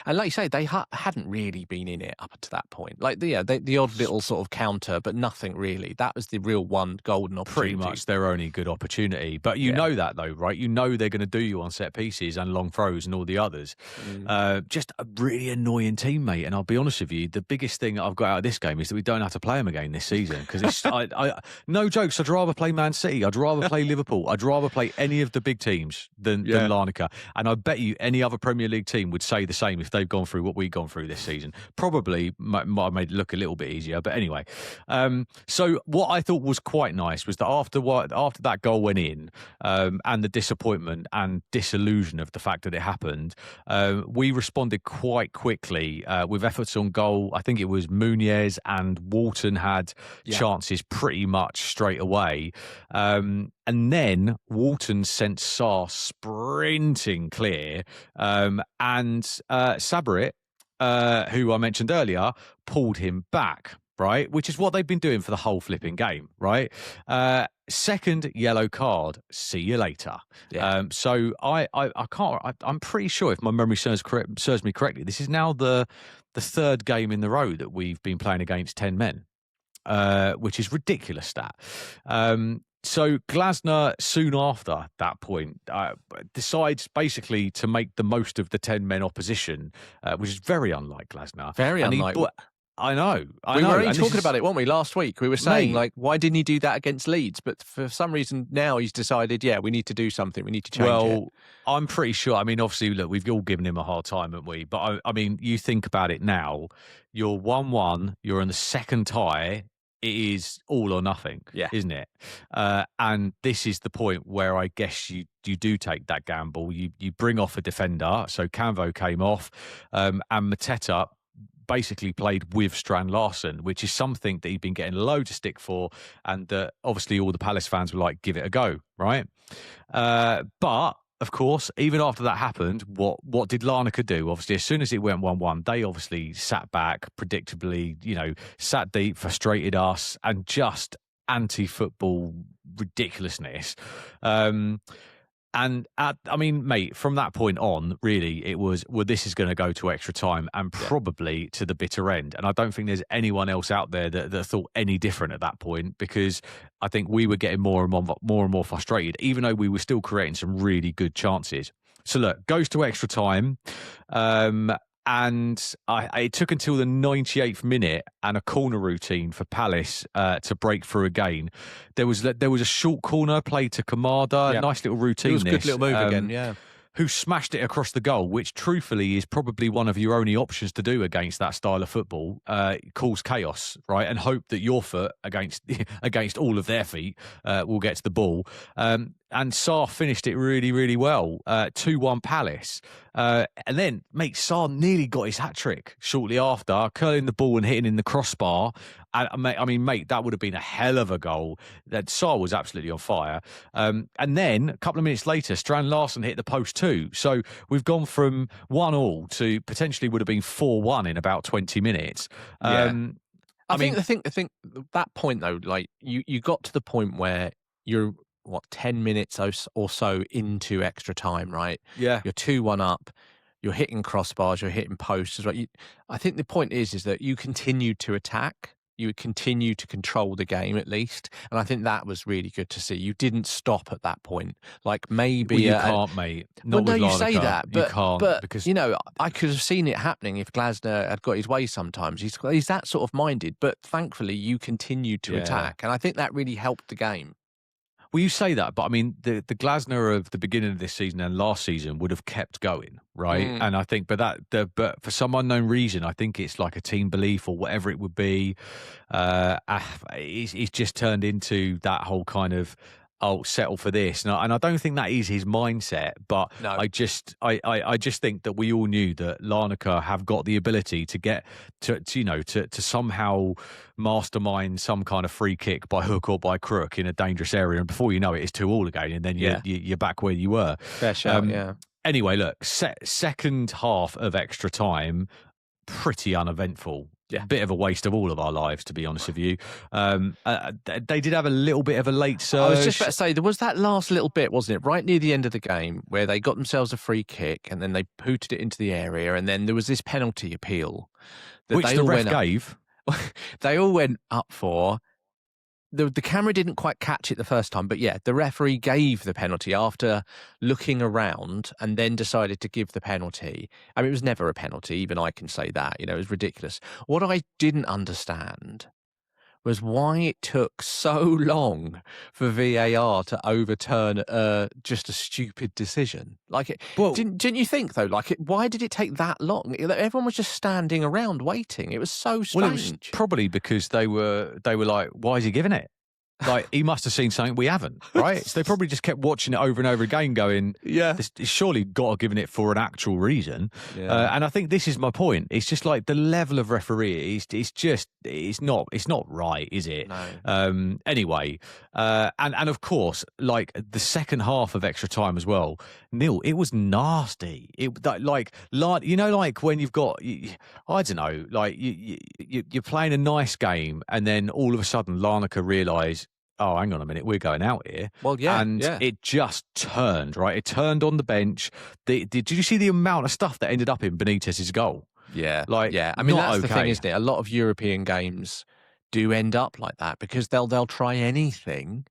S2: And like you say, they hadn't really been in it up to that point. Like the odd little sort of counter, but nothing really. That was the real one golden opportunity.
S1: Pretty much their only good opportunity. But you know that though, right? You know they're going to do you on set pieces and long throws and all the others. Just a really annoying teammate. And I'll be honest with you, the biggest thing that I've got out of this game is that we don't have to play them again this season, because it's no jokes. I'd rather play Man City. I'd rather play Liverpool. I'd rather play any of the big teams than Larnaca. And I bet you any other Premier League team would say the same if they've gone through what we've gone through this season. Probably might have made it look a little bit easier. But anyway, so what I thought was quite nice was that after that goal went in, and the disappointment and disillusion of the fact that it happened, we responded quite quickly with efforts on goal. I think it was Muniz and Walton had chances pretty much straight away. And then Walton sent Sarr sprinting clear, and Sabarit who I mentioned earlier, pulled him back, right? Which is what they've been doing for the whole flipping game, right? Second yellow card. See you later.
S2: Yeah.
S1: So I can't. I'm pretty sure, if my memory serves me correctly, this is now the third game in the row that we've been playing against 10 men, which is ridiculous stat. So Glasner, soon after that point, decides basically to make the most of the 10 men opposition, which is very unlike Glasner.
S2: Very unlike.
S1: I know.
S2: We were only talking about it, weren't we, last week? We were saying, like, why didn't he do that against Leeds? But for some reason now he's decided, we need to do something. We need to change it.
S1: Well, I'm pretty sure. I mean, obviously, look, we've all given him a hard time, haven't we? But, I mean, you think about it now. You're 1-1. You're in the second tie. It is all or nothing, isn't it? And this is the point where I guess you do take that gamble. You bring off a defender. So Canvo came off, and Mateta basically played with Strand Larsen, which is something that he'd been getting loads of stick for, and obviously all the Palace fans were like, give it a go, right? But of course, even after that happened, what did Larnaca do? Obviously, as soon as it went 1-1, they obviously sat back, predictably, sat deep, frustrated us, and just anti-football ridiculousness. And I mean, mate, from that point on, really, it was, well, this is going to go to extra time and probably to the bitter end. And I don't think there's anyone else out there that thought any different at that point, because I think we were getting more and more frustrated, even though we were still creating some really good chances. So look, goes to extra time. And it took until the 98th minute and a corner routine for Palace to break through again. There was a short corner played to Kamada, nice little routine.
S2: It was a good little move again,
S1: who smashed it across the goal, which truthfully is probably one of your only options to do against that style of football. Cause chaos, right? And hope that your foot against all of their feet will get to the ball. And Sarr finished it really, really well. 2-1 Palace. And then, mate, Sarr nearly got his hat-trick shortly after, curling the ball and hitting in the crossbar. And I mean, mate, that would have been a hell of a goal. That Sarr was absolutely on fire. And then, a couple of minutes later, Strand Larsen hit the post too. So we've gone from 1-1 to potentially would have been 4-1 in about 20 minutes.
S2: I think that point, though, like, you got to the point where you're, 10 minutes or so into extra time, right?
S1: Yeah.
S2: You're 2-1 up. You're hitting crossbars. You're hitting posts as well. I think the point is that you continued to attack. You would continue to control the game at least. And I think that was really good to see. You didn't stop at that point. Like maybe...
S1: Well, you can't, mate.
S2: Not with Larnaca. You say that, but,
S1: you can't, because...
S2: I could have seen it happening if Glasner had got his way sometimes. He's that sort of minded. But thankfully, you continued to attack. And I think that really helped the game.
S1: Well, you say that, but I mean, the Glasner of the beginning of this season and last season would have kept going, right? And I think, but for some unknown reason, I think it's like a team belief or whatever it would be. It's just turned into that whole kind of, settle for this, and I don't think that is his mindset. But no. I just think that we all knew that Larnaca have got the ability to get to somehow mastermind some kind of free kick by hook or by crook in a dangerous area, and before you know it, it's 2-2 again, and then you're back where you were.
S2: Fair shout,
S1: Anyway, look, second half of extra time, pretty uneventful. A bit of a waste of all of our lives, to be honest with you. They did have a little bit of a late surge.
S2: I was just about to say, there was that last little bit, wasn't it, right near the end of the game, where they got themselves a free kick and then they pooted it into the area, and then there was this penalty appeal
S1: that which the ref gave.
S2: They all went up for. The camera didn't quite catch it the first time, but the referee gave the penalty after looking around and then decided to give the penalty. I mean, it was never a penalty. Even I can say that. It was ridiculous. What I didn't understand was why it took so long for VAR to overturn just a stupid decision. Didn't you think, though? Why did it take that long? Everyone was just standing around waiting. It was so strange.
S1: Well, it was probably because they were like, why is he giving it? Like, he must have seen something we haven't, right? So they probably just kept watching it over and over again going, this surely got to given it for an actual reason. And I think this is my point. It's just like the level of referee, it's not right, is it?
S2: No.
S1: Anyway, and of course, like the second half of extra time as well, Neil, it was nasty. Like when you've got, I don't know, like you're playing a nice game and then all of a sudden Larnaca realise, oh, hang on a minute, we're going out here.
S2: Well, yeah.
S1: And it just turned, right? It turned on the bench. Did you see the amount of stuff that ended up in Benitez's goal?
S2: Yeah.
S1: Like,
S2: I mean, that's the thing,
S1: okay.
S2: isn't it? A lot of European games do end up like that because they'll try anything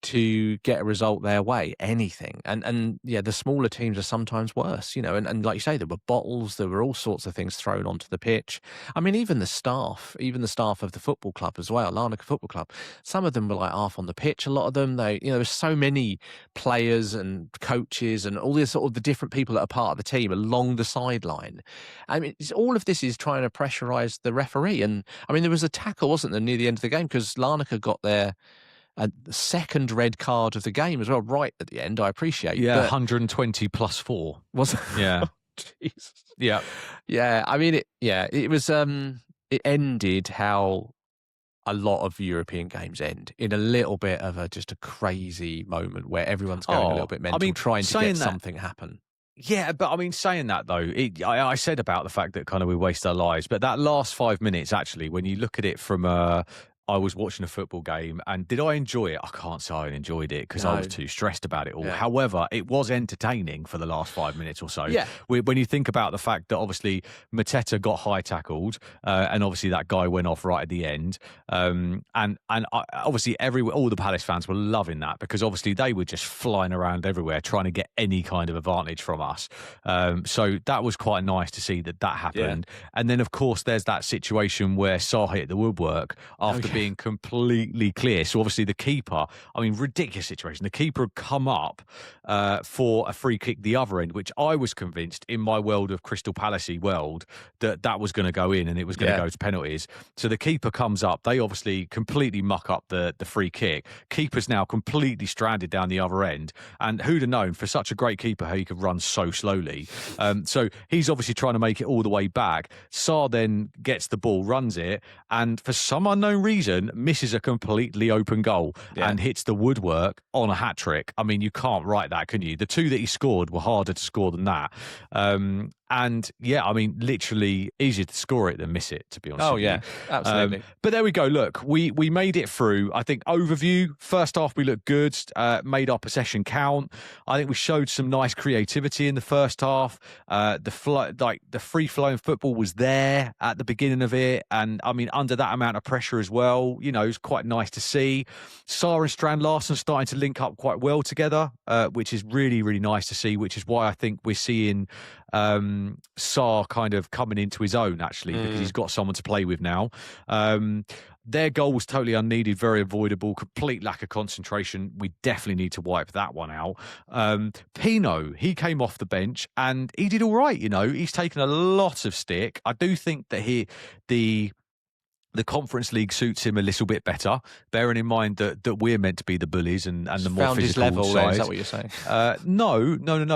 S2: to get a result their way, anything. And the smaller teams are sometimes worse, and like you say, there were bottles, there were all sorts of things thrown onto the pitch. I mean, even the staff of the football club as well, Larnaca Football Club, some of them were like half on the pitch, a lot of them, there were so many players and coaches and all this sort of the different people that are part of the team along the sideline. I mean, all of this is trying to pressurise the referee. And I mean, there was a tackle, wasn't there, near the end of the game because Larnaca got their the second red card of the game as well, right at the end. I appreciate.
S1: Yeah, 120 plus 4.
S2: Was it?
S1: Yeah.
S2: Jesus.
S1: Yeah.
S2: Yeah. I mean, it was. It ended how a lot of European games end, in a little bit of just a crazy moment where everyone's going a little bit mental, trying to get something happen.
S1: Yeah, but I mean, saying that though, I said about the fact that kind of we waste our lives, but that last 5 minutes, actually, when you look at it from I was watching a football game, and did I enjoy it? I can't say I enjoyed it because I was too stressed about it all.
S2: Yeah.
S1: However, it was entertaining for the last 5 minutes or so.
S2: Yeah.
S1: When you think about the fact that obviously Mateta got high tackled, and obviously that guy went off right at the end, and obviously all the Palace fans were loving that because obviously they were just flying around everywhere trying to get any kind of advantage from us. So that was quite nice to see that happened. Yeah. And then of course there's that situation where Sarr hit the woodwork after being completely clear. So obviously the keeper, I mean, ridiculous situation. The keeper had come up for a free kick the other end, which I was convinced in my world of Crystal Palace-y world that was going to go in and it was going to go to penalties. So the keeper comes up. They obviously completely muck up the free kick. Keeper's now completely stranded down the other end. And who'd have known for such a great keeper how he could run so slowly. So he's obviously trying to make it all the way back. Sarr then gets the ball, runs it, and for some unknown reason, misses a completely open goal and hits the woodwork on a hat-trick. I mean, you can't write that, can you? The two that he scored were harder to score than that. And I mean, literally easier to score it than miss it, to be honest with you.
S2: Absolutely.
S1: But there we go. Look, we made it through. I think overview, first half we looked good, made our possession count. I think we showed some nice creativity in the first half. The free-flowing football was there at the beginning of it. And I mean, under that amount of pressure as well, it was quite nice to see. Sarr and Strand Larsen starting to link up quite well together, which is really, really nice to see, which is why I think we're seeing Sarr kind of coming into his own, actually, because he's got someone to play with now. Their goal was totally unneeded, very avoidable, complete lack of concentration. We definitely need to wipe that one out. Pino, he came off the bench and he did all right. He's taken a lot of stick. I do think that the Conference League suits him a little bit better, bearing in mind that we're meant to be the bullies and the more
S2: found
S1: physical
S2: his level,
S1: side.
S2: is that what you're saying?
S1: No.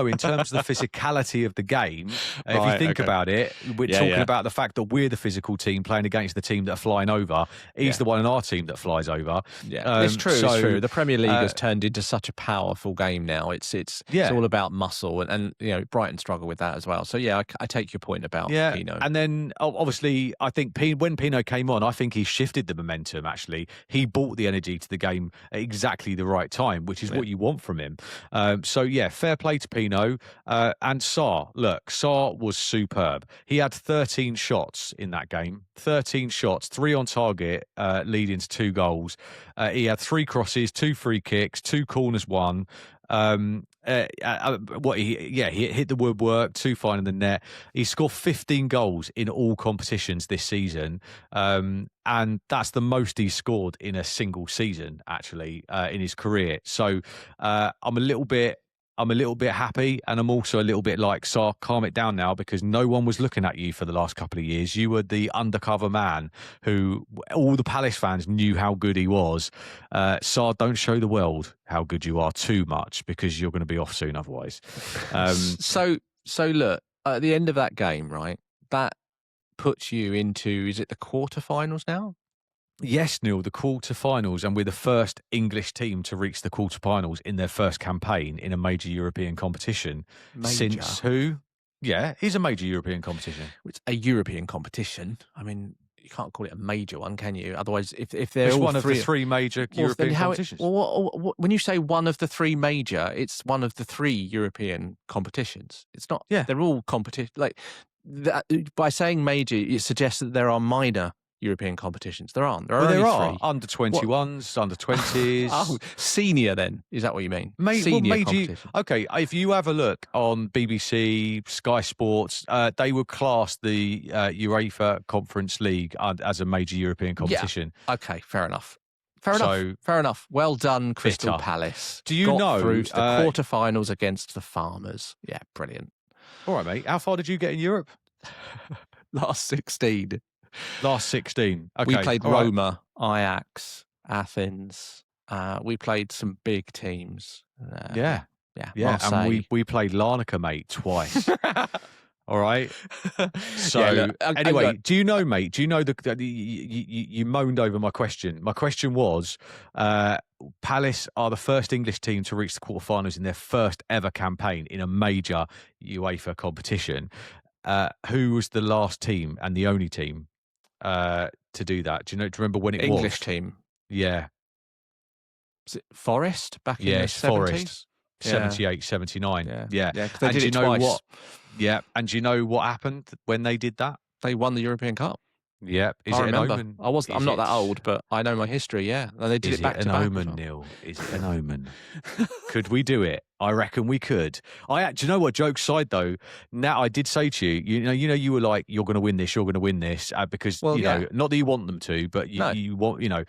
S1: In terms of the physicality of the game, if you think about it, we're talking about the fact that we're the physical team playing against the team that are flying over. He's the one in our team that flies over.
S2: Yeah, it's true. It's true. The Premier League has turned into such a powerful game now. It's all about muscle, and Brighton struggle with that as well. So I take your point about Pino.
S1: And then obviously I think when Pino came on, I think he shifted the momentum, actually. He brought the energy to the game at exactly the right time, which is what you want from him. Fair play to Pino. And Sarr, look, Sarr was superb. He had 13 shots in that game. 13 shots, 3 on target, leading to 2 goals. He had 3 crosses, 2 free kicks, 2 corners, 1. He hit the woodwork, 2 finding the net. He scored 15 goals in all competitions this season, and that's the most he's scored in a single season, actually, in his career. So I'm a little bit I'm a little bit happy, and I'm also a little bit like, Sar, calm it down now, because no one was looking at you for the last couple of years. You were the undercover man who all the Palace fans knew how good he was. Sar, don't show the world how good you are too much, because you're going to be off soon otherwise.
S2: So look, at the end of that game, right, that puts you into, is it the quarterfinals now?
S1: Yes, Neil, the quarterfinals, and we're the first English team to reach the quarterfinals in their first campaign in a major European competition. Since who? Yeah, it's a major European competition.
S2: It's a European competition. I mean, you can't call it a major one, can you? Otherwise, if they're
S1: it's
S2: all
S1: one of the three major European competitions.
S2: When you say one of the three major, it's one of the three European competitions. It's not. Yeah, they're all competition. Like that, by saying major, it suggests that there are minor European competitions. There aren't. There are three.
S1: Under 21s, under 20s.
S2: Oh, senior then. Is that what you mean?
S1: Senior competition. Okay, if you have a look on BBC, Sky Sports, they would class the UEFA Conference League as a major European competition.
S2: Yeah. Okay, fair enough. Fair enough. Well done, Crystal Palace.
S1: Do you know
S2: through to the quarterfinals against the Farmers? Yeah, brilliant.
S1: All right, mate. How far did you get in Europe?
S2: Last 16.
S1: Last 16. Okay.
S2: We played Roma, Ajax, Athens. We played some big teams.
S1: Yeah.
S2: Marseille.
S1: And we played Larnaca, mate, twice. All right. So anyway, do you know, mate? Do you know you moaned over my question? My question was, Palace are the first English team to reach the quarterfinals in their first ever campaign in a major UEFA competition. Who was the last team and the only team to do that? Do you remember when it was?
S2: English team.
S1: Yeah.
S2: Was it Forest back in the 70s?
S1: Forest. 78, 79. Yeah.
S2: They did it twice.
S1: What? Yeah. And do you know what happened when they did that?
S2: They won the European Cup.
S1: Yeah.
S2: I remember. An omen? I'm not that old, but I know my history, yeah. And they did it back to back.
S1: Is it an omen, Neil? Is it an omen? Could we do it? I reckon we could. Do you know what? Joke aside, though, now I did say to you, you were like, you're going to win this, because, not that you want them to, but you want,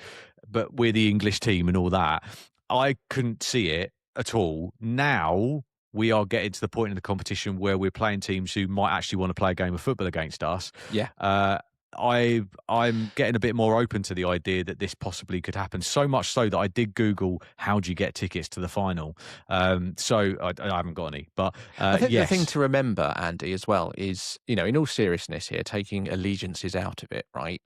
S1: but we're the English team and all that. I couldn't see it at all. Now we are getting to the point in the competition where we're playing teams who might actually want to play a game of football against us.
S2: Yeah.
S1: I'm getting a bit more open to the idea that this possibly could happen. So much so that I did Google how do you get tickets to the final. So I haven't got any. But
S2: I think the thing to remember, Andy, as well, is in all seriousness here, taking allegiances out of it, right?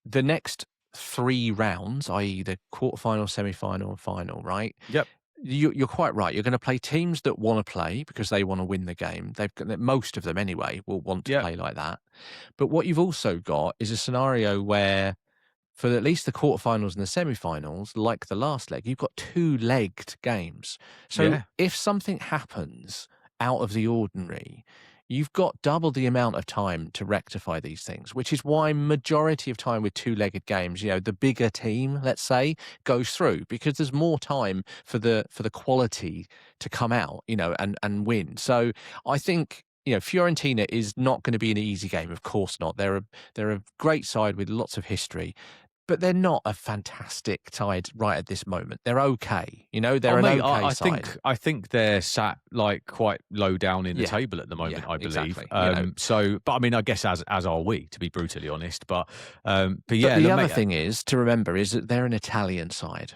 S2: The next 3 rounds, i.e., the quarterfinal, semi-final, and final, right?
S1: Yep.
S2: You're quite right. You're going to play teams that want to play because they want to win the game. Most of them, anyway, will want to play like that. But what you've also got is a scenario where, for at least the quarterfinals and the semi-finals, like the last leg, you've got 2-legged games. So if something happens out of the ordinary, you've got double the amount of time to rectify these things, which is why majority of time with 2-legged games, the bigger team, let's say, goes through, because there's more time for the quality to come out, and win. So I think, Fiorentina is not going to be an easy game. Of course not. They're a great side with lots of history. But they're not a fantastic side right at this moment. They're okay. They're an okay side.
S1: I think they're sat quite low down in the table at the moment, I believe.
S2: Exactly.
S1: But I mean, I guess as are we, to be brutally honest. But
S2: the other thing is to remember is that they're an Italian side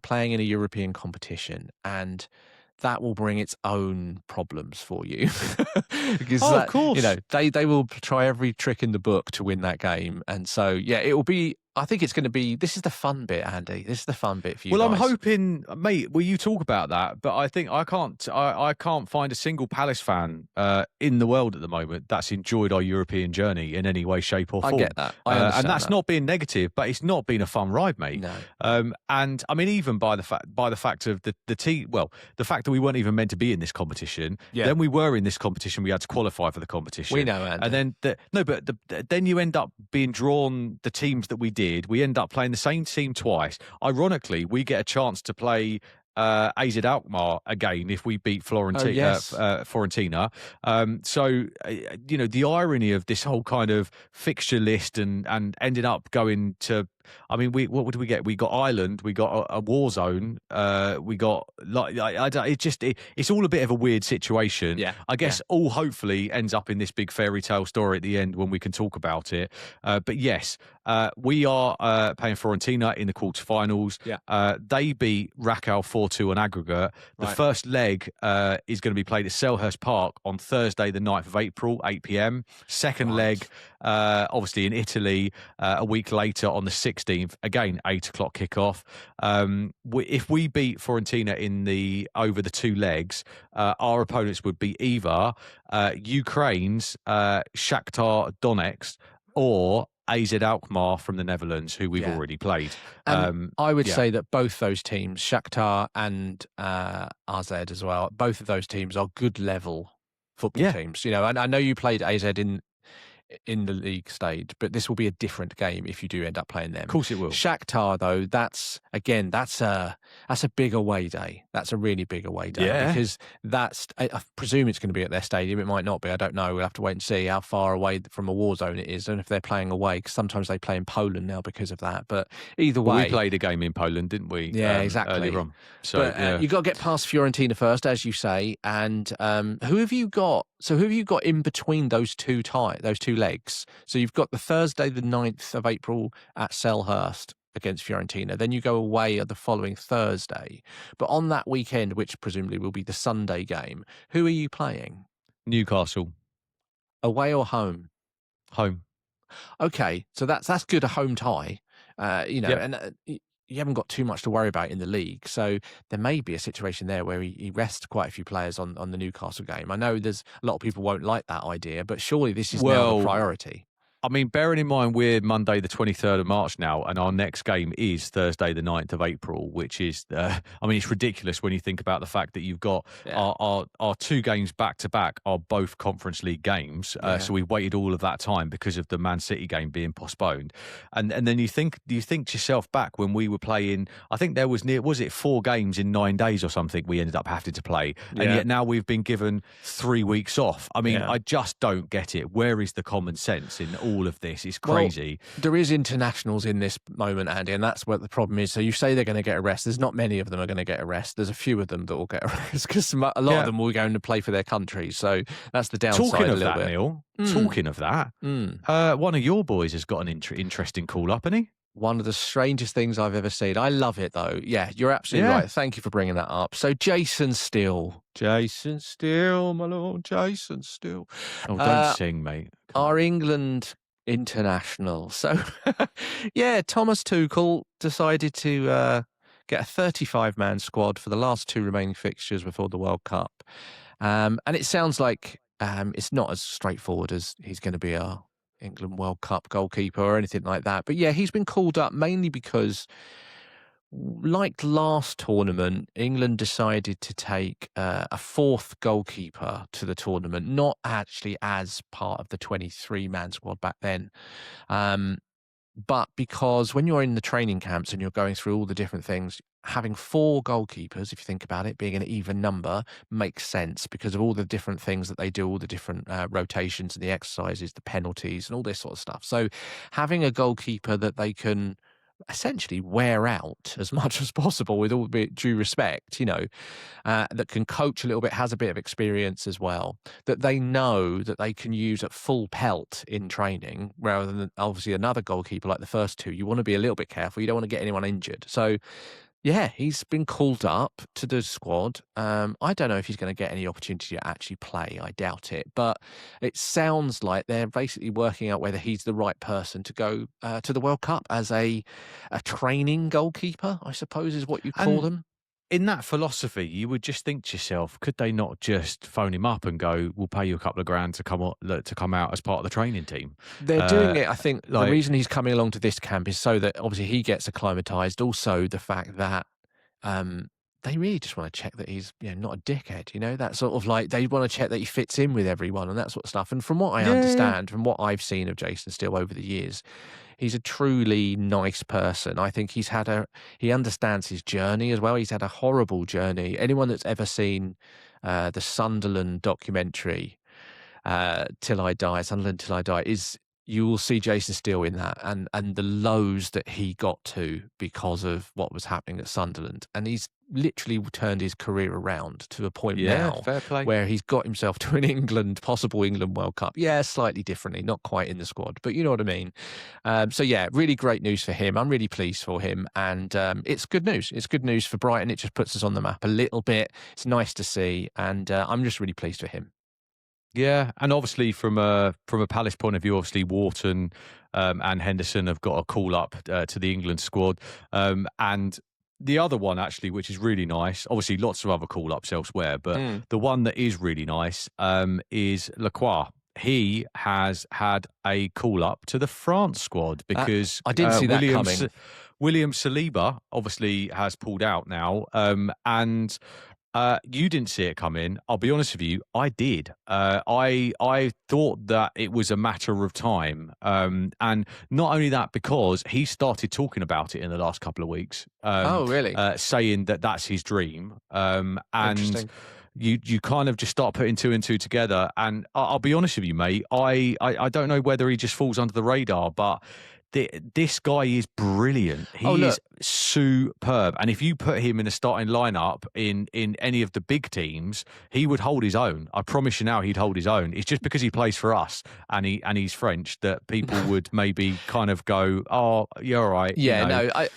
S2: playing in a European competition, and that will bring its own problems for you. Because
S1: of course.
S2: They will try every trick in the book to win that game. And so, it will be, I think it's going to be, this is the fun bit, Andy. This is the fun bit for you guys.
S1: I'm hoping, mate, you talk about that, but I think I can't find a single Palace fan in the world at the moment that's enjoyed our European journey in any way, shape or form.
S2: I get that. I understand
S1: and that's
S2: that.
S1: not being negative, but it's not been a fun ride, mate.
S2: No.
S1: And I mean, even by the fact of the team, the fact that we weren't even meant to be in this competition, then we were in this competition, we had to qualify for the competition.
S2: We know, Andy.
S1: And then, then you end up being drawn, the teams that we did, we end up playing the same team twice. Ironically, we get a chance to play AZ Alkmaar again if we beat Fiorentina. So the irony of this whole kind of fixture list and ending up going to I mean, what did we get? We got Ireland, we got a war zone, we got it's all a bit of a weird situation.
S2: Yeah,
S1: I guess all hopefully ends up in this big fairy tale story at the end when we can talk about it. But yes, we are playing Fiorentina in the quarterfinals.
S2: Yeah.
S1: They beat Rakow 4-2 on aggregate. The first leg is going to be played at Selhurst Park on Thursday, the 9th of April, 8 p.m. Second leg, obviously in Italy, a week later on the 16th, again 8 o'clock kickoff. If we beat Fiorentina over the two legs, our opponents would be either Ukraine's Shakhtar Donetsk or AZ Alkmaar from the Netherlands, who we've already played.
S2: I would say that both those teams, Shakhtar and AZ as well, both of those teams are good level football teams. You know, and I know you played AZ in the league stage, but this will be a different game if you do end up playing them.
S1: Of course it will.
S2: Shakhtar, though, that's a big away day. That's a really big away day because I presume it's going to be at their stadium. It might not be. I don't know. We'll have to wait and see how far away from a war zone it is and if they're playing away, because sometimes they play in Poland now because of that. But either way,
S1: we played a game in Poland, didn't we?
S2: Yeah, exactly.
S1: Earlier on. So
S2: you've got to get past Fiorentina first, as you say. And who have you got? So who have you got in between those two legs? So you've got the Thursday, the 9th of April at Selhurst against Fiorentina. Then you go away at the following Thursday. But on that weekend, which presumably will be the Sunday game, who are you playing?
S1: Newcastle.
S2: Away or home?
S1: Home.
S2: Okay, so that's good, a home tie. And you haven't got too much to worry about in the league. So there may be a situation there where he rests quite a few players on the Newcastle game. I know there's a lot of people won't like that idea, but surely this is now the priority.
S1: I mean, bearing in mind we're Monday the 23rd of March now, and our next game is Thursday the 9th of April, which is, it's ridiculous when you think about the fact that you've got our two games back-to-back are both Conference League games. So we waited all of that time because of the Man City game being postponed. And then you think to yourself back when we were playing, I think there was 4 games in 9 days or something we ended up having to play. And yet now we've been given 3 weeks off. I mean, I just don't get it. Where is the common sense in all of this? Is crazy.
S2: Well, there is internationals in this moment, Andy, and that's what the problem is. So you say they're going to get a rest. There's not many of them are going to get a rest. There's a few of them that will get a rest because a lot of them will go in to play for their countries. So that's the downside.
S1: Talking of
S2: a little
S1: that,
S2: bit.
S1: Neil. Talking of that, one of your boys has got an interesting call up, hasn't he?
S2: One of the strangest things I've ever seen. I love it, though. Yeah, you're absolutely right. Thank you for bringing that up. So Jason Steele, my lord, Jason Steele.
S1: Oh, don't sing, mate.
S2: Our England international. So, Thomas Tuchel decided to get a 35-man squad for the last 2 remaining fixtures before the World Cup. And it sounds like it's not as straightforward as he's going to be our England World Cup goalkeeper or anything like that. But yeah, he's been called up mainly because, like last tournament, England decided to take a 4th goalkeeper to the tournament, not actually as part of the 23-man squad back then, but because when you're in the training camps and you're going through all the different things, having 4 goalkeepers, if you think about it, being an even number, makes sense because of all the different things that they do, all the different rotations and the exercises, the penalties and all this sort of stuff. So having a goalkeeper that they can essentially wear out as much as possible with all due respect, that can coach a little bit, has a bit of experience as well, that they know that they can use at full pelt in training rather than obviously another goalkeeper like the first 2. You want to be a little bit careful. You don't want to get anyone injured. So yeah, he's been called up to the squad. I don't know if he's going to get any opportunity to actually play. I doubt it. But it sounds like they're basically working out whether he's the right person to go to the World Cup as a training goalkeeper, I suppose is what you call them.
S1: In that philosophy, you would just think to yourself, could they not just phone him up and go, we'll pay you a couple of grand to come out as part of the training team?
S2: They're doing it, I think, the reason he's coming along to this camp is so that obviously he gets acclimatised. Also, the fact that they really just want to check that he's not a dickhead, that sort of like they want to check that he fits in with everyone and that sort of stuff. And from what I understand, from what I've seen of Jason Steele over the years, he's a truly nice person. I think he understands his journey as well. He's had a horrible journey. Anyone that's ever seen the Sunderland documentary, Sunderland Till I Die, is you will see Jason Steele in that, and the lows that he got to because of what was happening at Sunderland. And he's literally turned his career around to a point now
S1: fair play.
S2: where he's got himself to an possible England World Cup. Yeah, slightly differently, not quite in the squad, but you know what I mean. So yeah, really great news for him. I'm really pleased for him, and it's good news. It's good news for Brighton. It just puts us on the map a little bit. It's nice to see, and I'm just really pleased for him.
S1: Yeah, and obviously from a Palace point of view, obviously Wharton and Henderson have got a call up to the England squad, and the other one actually, which is really nice. Obviously, lots of other call ups elsewhere, but the one that is really nice is Lacroix. He has had a call up to the France squad because
S2: I didn't see that coming.
S1: William Saliba obviously has pulled out now, and you didn't see it come in. I'll be honest with you, I did. I thought that it was a matter of time, and not only that, because he started talking about it in the last couple of weeks.
S2: Oh, really?
S1: Saying that that's his dream, and
S2: Interesting.
S1: you kind of just start putting two and two together. And I'll be honest with you, mate, I don't know whether he just falls under the radar, but this guy is brilliant. He is superb. And if you put him in the starting lineup in any of the big teams, he would hold his own. I promise you now, he'd hold his own. It's just because he plays for us and he's French that people would maybe kind of go, "Oh, you're all right."
S2: Yeah,
S1: you know?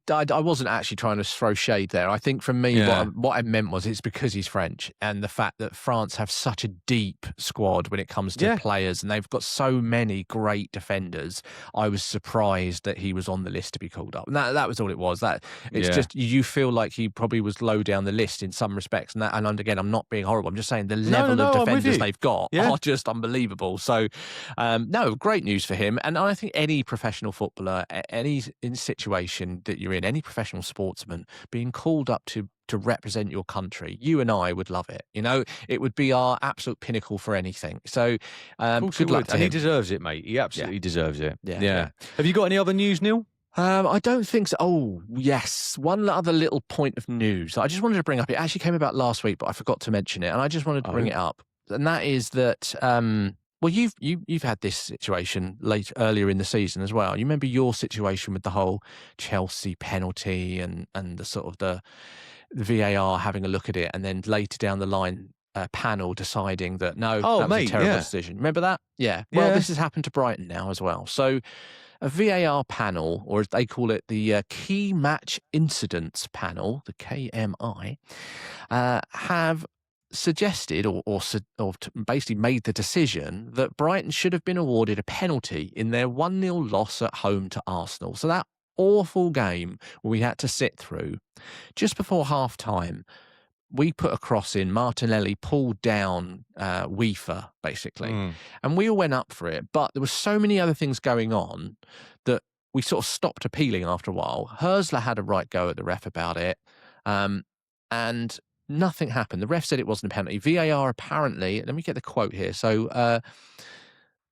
S2: no, I wasn't actually trying to throw shade there. I think for me, what I meant was it's because he's French, and the fact that France have such a deep squad when it comes to players, and they've got so many great defenders. I was surprised that he was on the list to be called up, and that was all it was. That it's just you feel like he probably was low down the list in some respects, and again, I'm not being horrible. I'm just saying the level of defenders they've got are just unbelievable. So, no, great news for him. And I think any professional footballer, any situation that you're in, any professional sportsman being called up to represent your country, you and I would love it. You know, it would be our absolute pinnacle for anything. So, good luck to him.
S1: He deserves it, mate. He absolutely deserves it.
S2: Yeah.
S1: Have you got any other news, Neil?
S2: I don't think so. Oh, yes. One other little point of news I just wanted to bring up. It actually came about last week, but I forgot to mention it, and I just wanted to bring it up. And that is that, well, you've had this situation earlier in the season as well. You remember your situation with the whole Chelsea penalty and the sort of the VAR having a look at it, and then later down the line, panel deciding that that was a terrible decision. Remember that? Yeah. Well, this has happened to Brighton now as well. So a VAR panel, or as they call it, the Key Match Incidents Panel, the KMI, have suggested or basically made the decision that Brighton should have been awarded a penalty in their 1-0 loss at home to Arsenal. So that awful game we had to sit through, just before half-time, we put a cross in, Martinelli pulled down Weaver, basically, and we all went up for it, but there were so many other things going on that we sort of stopped appealing after a while. Herzler had a right go at the ref about it, and nothing happened. The ref said it wasn't a penalty. VAR apparently, let me get the quote here. So,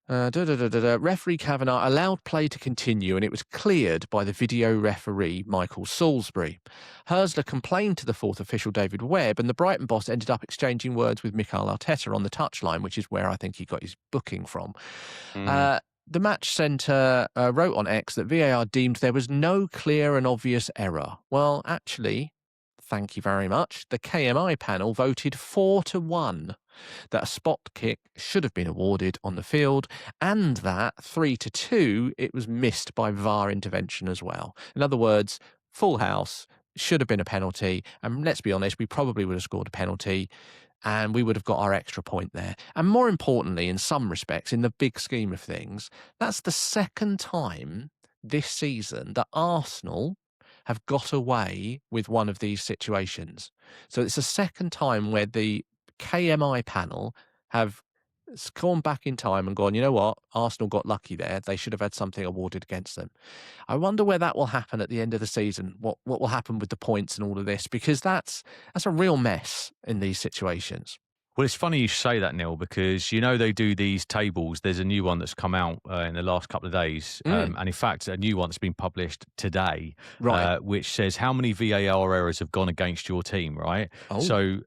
S2: referee Kavanagh allowed play to continue, and it was cleared by the video referee Michael Salisbury. Herzler complained to the fourth official David Webb, and the Brighton boss ended up exchanging words with Mikel Arteta on the touchline, which is where I think he got his booking from. The match centre wrote on X that VAR deemed there was no clear and obvious error. Well, actually, thank you very much. The KMI panel voted 4-1 that a spot kick should have been awarded on the field, and that 3-2 it was missed by VAR intervention as well. In other words, full house, should have been a penalty, and let's be honest, we probably would have scored a penalty and we would have got our extra point there. And more importantly, in some respects, in the big scheme of things, that's the second time this season that Arsenal have got away with one of these situations. So it's the second time where the KMI panel have gone back in time and gone, you know what, Arsenal got lucky there. They should have had something awarded against them. I wonder where that will happen at the end of the season, what will happen with the points and all of this, because that's a real mess in these situations.
S1: Well, it's funny you say that, Neil, because, you know, they do these tables. There's a new one that's come out in the last couple of days. And in fact, a new one that's been published today, which says how many VAR errors have gone against your team, right? So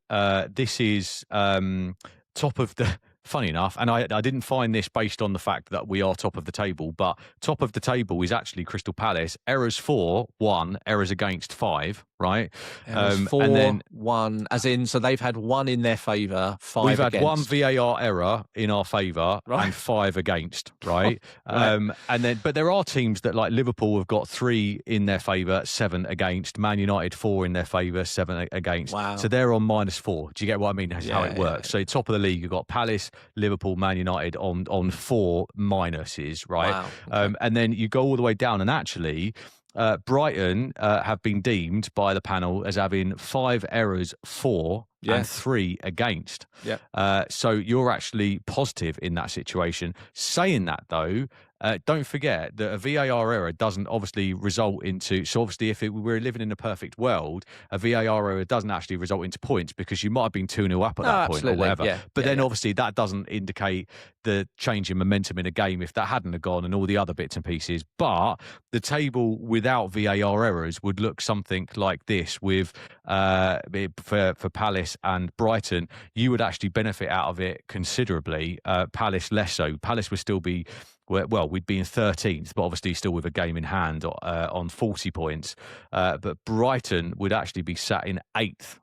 S1: this is top of the funny enough, and I didn't find this based on the fact that we are top of the table, but top of the table is actually Crystal Palace. Errors 4, 1, errors against 5, right?
S2: Errors 4,
S1: and then
S2: 1, as in, so they've had 1 in their favour, 5
S1: we've had
S2: against.
S1: 1 VAR error in our favour and 5 against, right?
S2: Right.
S1: And then, but there are teams that, like Liverpool, have got 3 in their favour, 7 against. Man United 4 in their favour, 7 against.
S2: Wow.
S1: So they're on -4. Do you get what I mean? That's how it works.
S2: Yeah.
S1: So top of the league, you've got Palace, Liverpool, Man United on 4 minuses, right?
S2: Wow. Okay.
S1: And then you go all the way down, and actually, Brighton have been deemed by the panel as having 5 errors, 4 and 3 against.
S2: Yeah.
S1: So you're actually positive in that situation. Saying that, though, don't forget that a VAR error doesn't obviously result into. So obviously, if we're living in a perfect world, a VAR error doesn't actually result into points because you might have been 2-0 up at that point or whatever.
S2: Yeah.
S1: But then obviously that doesn't indicate the change in momentum in a game if that hadn't have gone and all the other bits and pieces. But the table without VAR errors would look something like this with for Palace and Brighton. You would actually benefit out of it considerably. Palace less so. Palace would still be. Well, we'd be in 13th, but obviously still with a game in hand on 40 points. But Brighton would actually be sat in 8th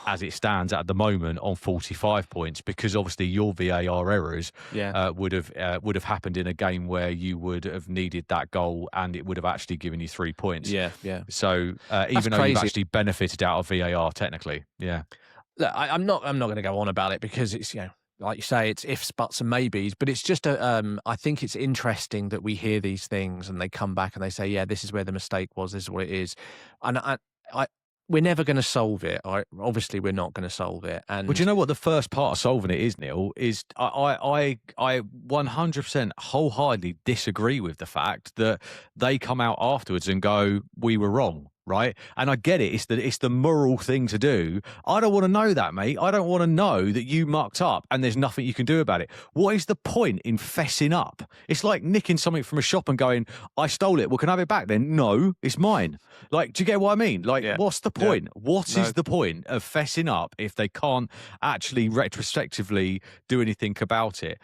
S1: as it stands at the moment on 45 points because obviously your VAR errors would have happened in a game where you would have needed that goal and it would have actually given you 3 points.
S2: Yeah.
S1: So even though you've actually benefited out of VAR technically,
S2: Look, I'm not going to go on about it because it's, like you say, it's ifs, buts, and maybes. But it's just I think it's interesting that we hear these things and they come back and they say, yeah, this is where the mistake was. This is what it is, and we're never going to solve it. Obviously, we're not going to solve it. And
S1: but you know what the first part of solving it is, Neil, is I 100% wholeheartedly disagree with the fact that they come out afterwards and go, we were wrong. Right. And I get it. It's the moral thing to do. I don't want to know that, mate. I don't want to know that you mucked up and there's nothing you can do about it. What is the point in fessing up? It's like nicking something from a shop and going, I stole it. Well, can I have it back then? No, it's mine. Like, do you get what I mean? Like, what's the point? Yeah. What is the point of fessing up if they can't actually retrospectively do anything about it?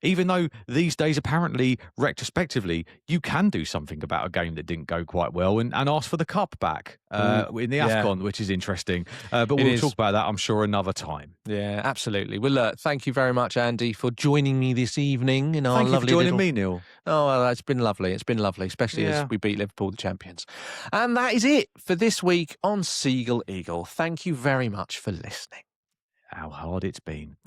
S1: Even though these days, apparently, retrospectively, you can do something about a game that didn't go quite well and ask for the cup back in the AFCON, which is interesting. But we'll talk about that, I'm sure, another time.
S2: Yeah, absolutely. Well, thank you very much, Andy, for joining me this evening in our
S1: lovely.
S2: Thank you
S1: for joining me, Neil.
S2: Oh, well, it's been lovely. It's been lovely, especially as we beat Liverpool, the champions. And that is it for this week on Seagull Eagle. Thank you very much for listening.
S1: How hard it's been.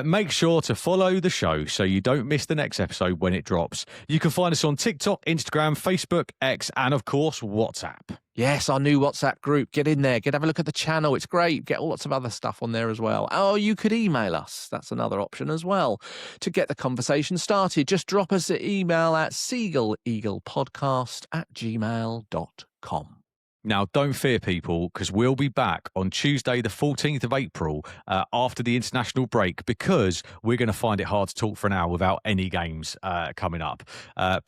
S1: Make sure to follow the show so you don't miss the next episode when it drops. You can find us on TikTok, Instagram, Facebook, X, and of course, WhatsApp.
S2: Yes, our new WhatsApp group. Get in there. Have a look at the channel. It's great. Get lots of other stuff on there as well. Or you could email us. That's another option as well. To get the conversation started, just drop us an email at seagulleaglepodcast@gmail.com.
S1: Now, don't fear, people, because we'll be back on Tuesday, the 14th of April, after the international break, because we're going to find it hard to talk for an hour without any games coming up.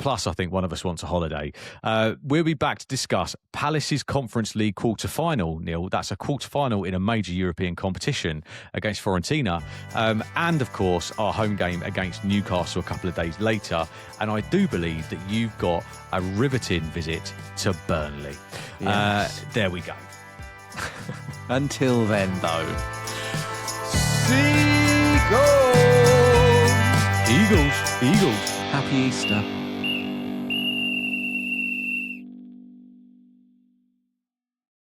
S1: Plus, I think one of us wants a holiday. We'll be back to discuss Palace's Conference League quarter-final, Neil. That's a quarter-final in a major European competition against Fiorentina. And, of course, our home game against Newcastle a couple of days later. And I do believe that you've got a riveting visit to Burnley. Yes. There we go.
S2: Until then, though.
S1: Eagles.
S2: Happy Easter.